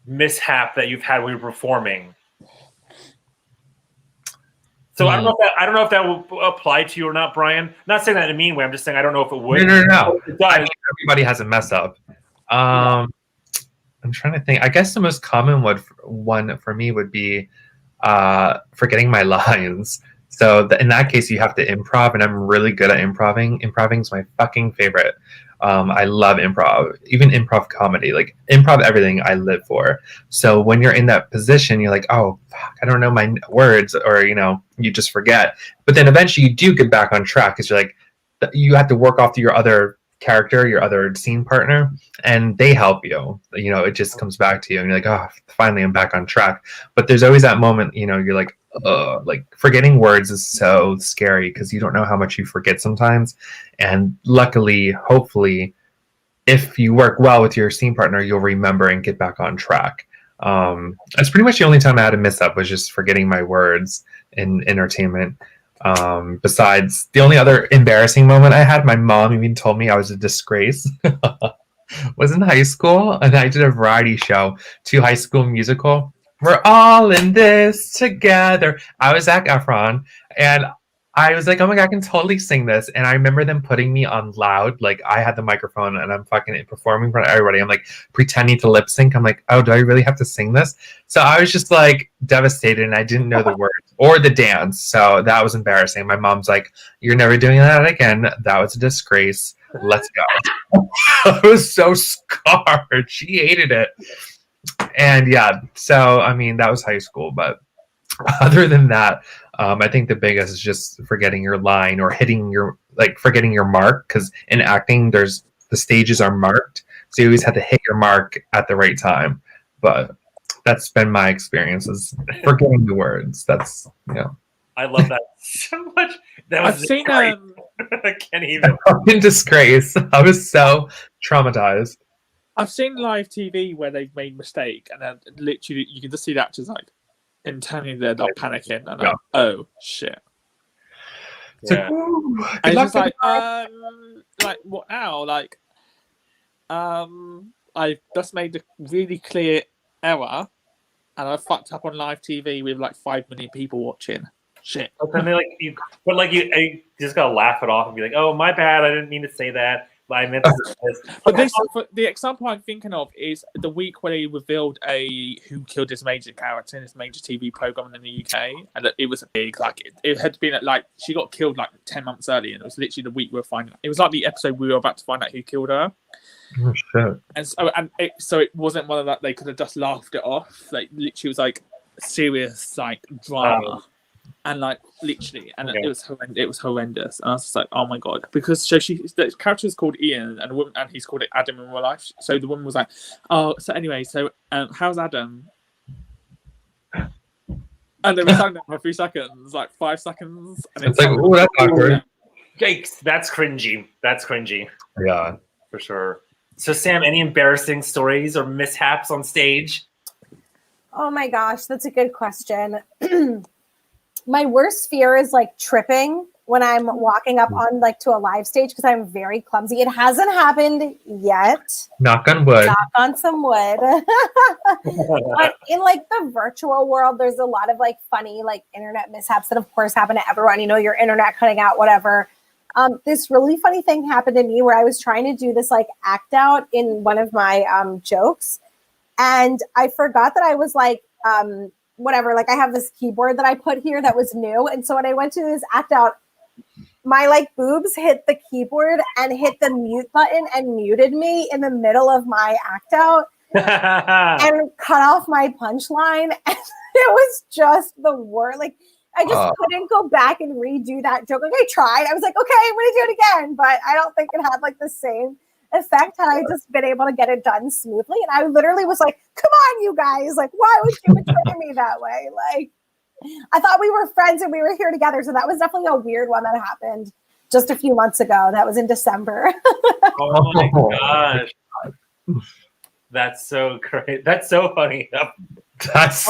mishap that you've had when you're performing? So I don't know if that will apply to you or not, Brian. Not saying that in a mean way. I'm just saying I don't know if it would. No. It does. I mean, everybody has a mess up. I'm trying to think. I guess the most common one for me would be forgetting my lines. So in that case, you have to improv, and I'm really good at improving. Improving is my fucking favorite. I love improv, even improv comedy, like improv everything I live for. So when you're in that position, you're like, oh, fuck, I don't know my words, or, you just forget. But then eventually you do get back on track because you're like, you have to work off to your other character, your other scene partner, and they help you. It just comes back to you, and you're like, oh, finally I'm back on track. But there's always that moment, you're like, forgetting words is so scary because you don't know how much you forget sometimes. And luckily, hopefully, if you work well with your scene partner, you'll remember and get back on track. That's pretty much the only time I had a miss up, was just forgetting my words in entertainment. Besides, the only other embarrassing moment I had, my mom even told me I was a disgrace. Was in high school, and I did a variety show to High School Musical. We're all in this together. I was Zac Efron, and I was like, oh my God, I can totally sing this. And I remember them putting me on loud. Like, I had the microphone and I'm fucking performing in front of everybody. I'm like pretending to lip sync. I'm like, oh, do I really have to sing this? So I was just like devastated, and I didn't know the words or the dance. So that was embarrassing. My mom's like, you're never doing that again. That was a disgrace. Let's go. I was so scarred. She hated it. And yeah, so I mean, that was high school. But other than that, I think the biggest is just forgetting your line, or forgetting your mark. Because in acting, the stages are marked, so you always have to hit your mark at the right time. But that's been my experience, is forgetting the words. That's I love that so much. I've seen I can't even. In disgrace. I was so traumatized. I've seen live TV where they've made mistake, and then literally you can just see the actors like internally they're not panicking, and like, oh shit. It's like, and it's just like what now? Like, I just made a really clear error, and I fucked up on live TV with like 5 million people watching. Shit. But then you just gotta laugh it off and be like, oh, my bad, I didn't mean to say that. I meant this. But the example I'm thinking of is the week where they revealed Who Killed His Major character in this major TV program in the UK, and it was a big, like, it had been like she got killed like 10 months earlier, and it was literally the week we were finding. It was like the episode we were about to find out who killed her. Oh shit! And so it wasn't one of that they could have just laughed it off. Like literally, it was like serious like drama. And like literally, and it was horrendous. And I was just like, oh my God, because the character is called Ian, and he's called it Adam in real life. So the woman was like, oh, so anyway, how's Adam? And they were silent for a few seconds, like 5 seconds, and it's like, oh, that's awkward. Yikes, that's cringy. That's cringy. Yeah, for sure. So Sam, any embarrassing stories or mishaps on stage? Oh my gosh, that's a good question. My worst fear is like tripping when I'm walking up on like to a live stage, because I'm very clumsy. It hasn't happened yet. Knock on wood. Knock on some wood. But in like the virtual world, there's a lot of like funny like internet mishaps that of course happen to everyone. Your internet cutting out, whatever. This really funny thing happened to me where I was trying to do this like act out in one of my jokes, and I forgot that I was like whatever, like I have this keyboard that I put here that was new. And so when I went to this act out, my like boobs hit the keyboard and hit the mute button and muted me in the middle of my act out and cut off my punchline. And it was just the worst. Like I just couldn't go back and redo that joke. Like I tried. I was like, okay, I'm going to do it again. But I don't think it had like the same effect had I just been able to get it done smoothly. And I literally was like, come on, you guys, like why would you betray me that way? Like I thought we were friends and we were here together. So that was definitely a weird one that happened just a few months ago. That was in December. Oh my gosh, that's so great. That's so funny. That's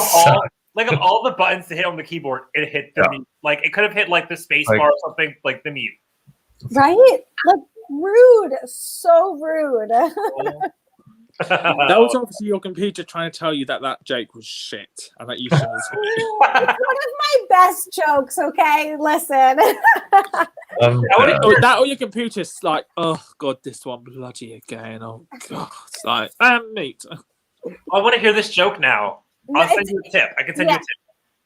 like of all the buttons to hit on the keyboard, it hit the mute. Like it could have hit like the space bar or something, like the mute. Right? Like rude, so rude. That was obviously your computer trying to tell you that joke was shit and that you shouldn't. It's one of my best jokes, okay? Listen. That or your computer's like, oh god, this one bloody again. Oh god, it's like, meat. I want to hear this joke now. I'll send you a tip. I can send you a tip.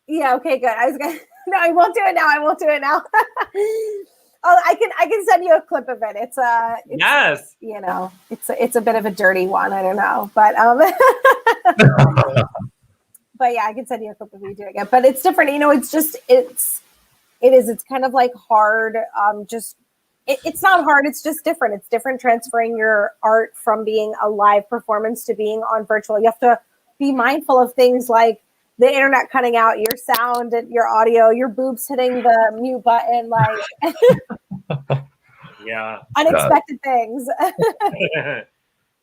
Yeah. Okay. Good. I was gonna. No, I won't do it now. I won't do it now. Oh, I can send you a clip of it. It's yes. You know, it's a bit of a dirty one. I don't know, but but yeah, I can send you a clip of you doing it. But it's different. You know, it's kind of like hard. It's not hard. It's just different. It's different transferring your art from being a live performance to being on virtual. You have to be mindful of things like the internet cutting out, your sound and your audio, your boobs hitting the mute button, like yeah, unexpected things.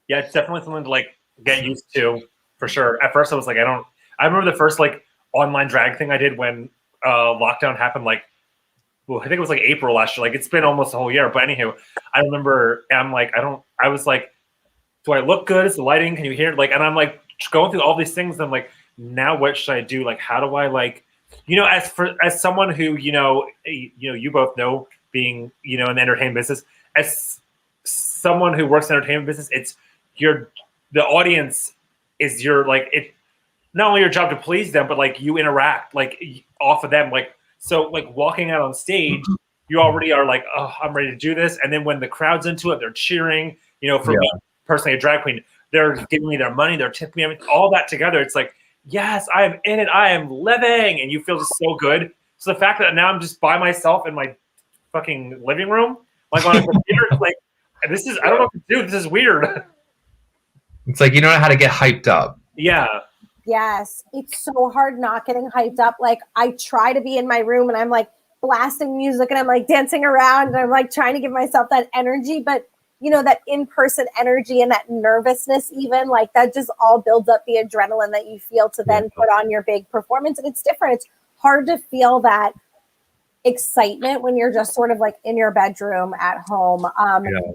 Yeah, it's definitely something to like get used to for sure. At first, I was like, I remember the first like online drag thing I did when lockdown happened. Like, well, I think it was like April last year. Like, it's been almost a whole year. But anywho, I remember I was like, do I look good? Is the lighting? Can you hear it? Like, and I'm like going through all these things. And I'm like, now what should I do? Like, how do I like, you know, as someone who, you both know, being, in the entertainment business, as someone who works in the entertainment business, it's the audience is it not only your job to please them, but like you interact like off of them. Like, so like walking out on stage, you already are like, oh, I'm ready to do this. And then when the crowd's into it, they're cheering, for me personally, a drag queen, they're giving me their money, they're tipping me, all that together. It's like, yes, I am in it. I am living. And you feel just so good. So the fact that now I'm just by myself in my fucking living room, like on a computer, like, I don't know what to do. This is weird. It's like, you don't know how to get hyped up. Yeah. Yes. It's so hard not getting hyped up. Like, I try to be in my room and I'm like blasting music and I'm like dancing around and I'm like trying to give myself that energy. But that in-person energy and that nervousness, even like that just all builds up the adrenaline that you feel to then put on your big performance. And it's different. It's hard to feel that excitement when you're just sort of like in your bedroom at home.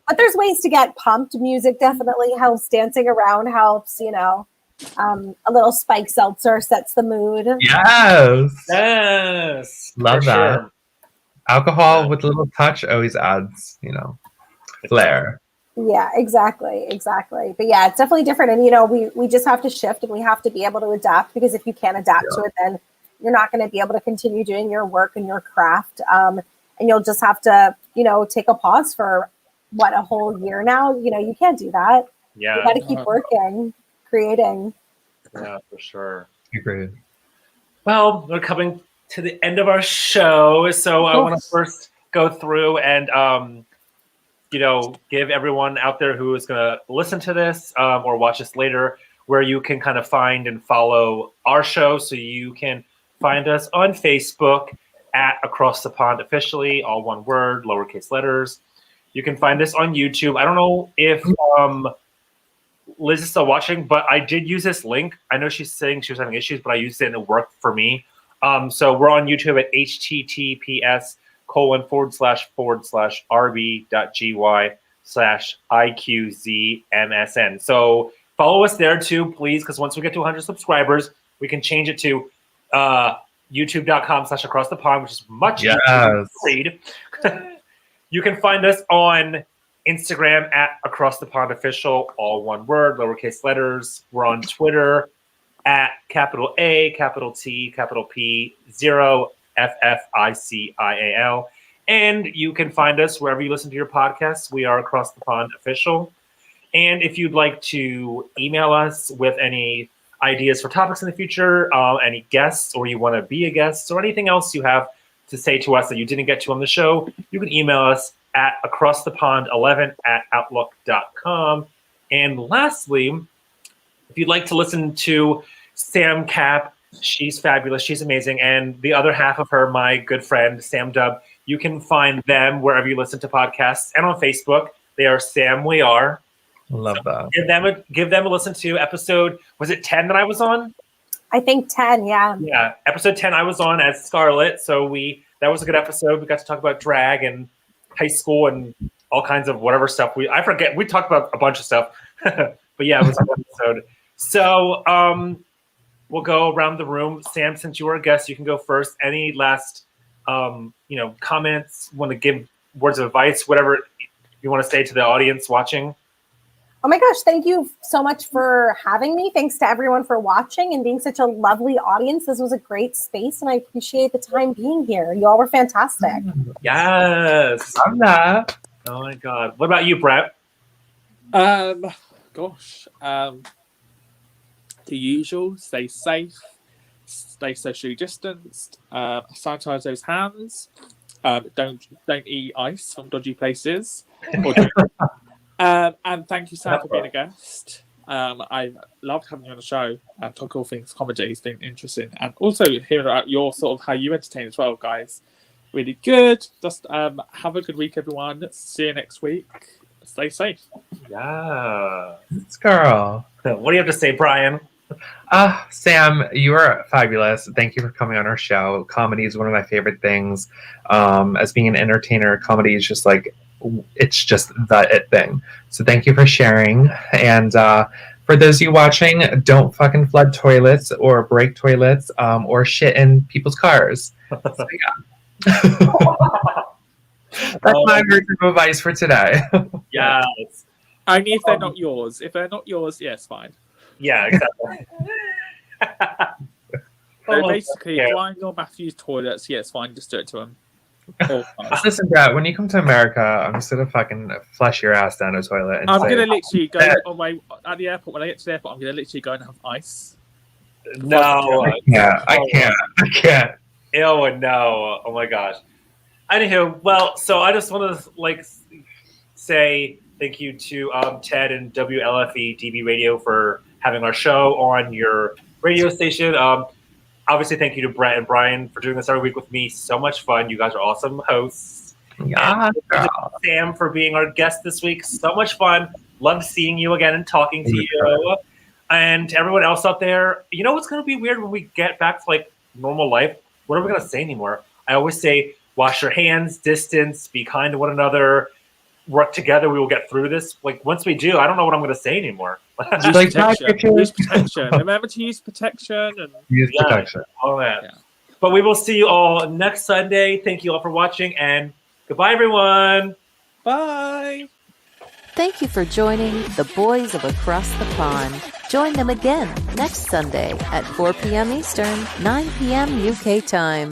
But there's ways to get pumped. Music definitely helps. Dancing around helps, a little spike seltzer sets the mood. Yes. Love that. Sure. Alcohol with a little touch always adds, flair. Yeah, exactly. But yeah, it's definitely different. And, we just have to shift and we have to be able to adapt, because if you can't adapt to it, then you're not going to be able to continue doing your work and your craft. And you'll just have to, take a pause for a whole year now. You can't do that. Yeah. You got to keep working, creating. Yeah, for sure. Agreed. Well, we're coming to the end of our show. So I want to first go through and, give everyone out there who is going to listen to this or watch this later, where you can kind of find and follow our show. So you can find us on Facebook at Across the Pond Officially, all one word, lowercase letters. You can find us on YouTube. I don't know if Liz is still watching, but I did use this link. I know she's saying she was having issues, but I used it and it worked for me. So we're on YouTube at https://rb.gy/IQZMSN. So follow us there too, please, because once we get to 100 subscribers, we can change it to youtube.com/acrossthepond, which is much easier to read. You can find us on Instagram at Across the Pond Official, all one word, lowercase letters. We're on Twitter at capital A, capital T, capital P, 0FFICIAL. And you can find us wherever you listen to your podcasts. We are Across the Pond Official. And if you'd like to email us with any ideas for topics in the future, any guests, or you want to be a guest, or anything else you have to say to us that you didn't get to on the show, you can email us at acrossthepond11@outlook.com. And lastly, if you'd like to listen to Sam Cap, she's fabulous, she's amazing, and the other half of her, my good friend Sam Dub, you can find them wherever you listen to podcasts and on Facebook. They are Sam We Are. Love that. Give them a listen to episode, was it 10 that I was on? I think 10, yeah. Yeah, episode 10 I was on as Scarlett, so that was a good episode. We got to talk about drag and high school and all kinds of whatever stuff. I forget, we talked about a bunch of stuff. But yeah, it was a good episode. So we'll go around the room. Sam, since you were a guest, you can go first. Any last, comments? Want to give words of advice? Whatever you want to say to the audience watching? Oh my gosh, thank you so much for having me. Thanks to everyone for watching and being such a lovely audience. This was a great space, and I appreciate the time being here. You all were fantastic. Yes. I'm not. Oh my God. What about you, Brett? The usual: stay safe, stay socially distanced, sanitize those hands, don't eat ice from dodgy places. And thank you, Sam, for being a guest. I loved having you on the show and talk all things comedy. It's been interesting, and also hearing about your sort of how you entertain as well, guys. Really good. Just have a good week, everyone. See you next week. Stay safe. Yeah. This girl. What do you have to say, Brian? Sam, you are fabulous. Thank you for coming on our show. Comedy is one of my favorite things. As being an entertainer, comedy is just like, it's just the it thing. So thank you for sharing. And for those of you watching, don't fucking flood toilets or break toilets or shit in people's cars. So, yeah. That's my version of advice for today. Yeah. Only if they're not yours. If they're not yours, yeah, it's fine. Yeah, exactly. So basically, Brian or Matthew's toilets, yeah, it's fine. Just do it to them. Listen, Brad, when you come to America, I'm just gonna fucking flush your ass down a toilet. And I'm say, gonna literally go on my at the airport. When I get to the airport, I'm gonna literally go and have ice. No, I can't. Ew, no. Oh my gosh. Anywho, well, so I just want to say thank you to Ted and WLFE DB Radio for having our show on your radio station. Obviously, thank you to Brett and Brian for doing this every week with me. So much fun. You guys are awesome hosts. Yeah. And Sam for being our guest this week. So much fun. Loved seeing you again and talking to you. And to everyone else out there, you know what's going to be weird when we get back to normal life? What are we going to say anymore? I always say, wash your hands, distance, be kind to one another, work together. We will get through this. Once we do, I don't know what I'm going to say anymore. Use protection. Remember to use protection. Use protection. All that. Yeah. But we will see you all next Sunday. Thank you all for watching, and goodbye, everyone. Bye. Thank you for joining the Boys of Across the Pond. Join them again next Sunday at 4 p.m. Eastern, 9 p.m. UK time.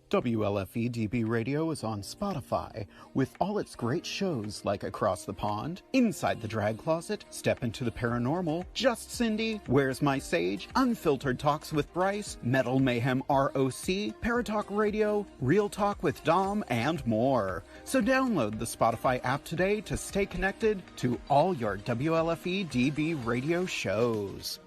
WLFE DB Radio is on Spotify with all its great shows like Across the Pond, Inside the Drag Closet, Step into the Paranormal, Just Cindy, Where's My Sage, Unfiltered Talks with Bryce, Metal Mayhem ROC, Paratalk Radio, Real Talk with Dom, and more. So download the Spotify app today to stay connected to all your WLFE DB Radio shows.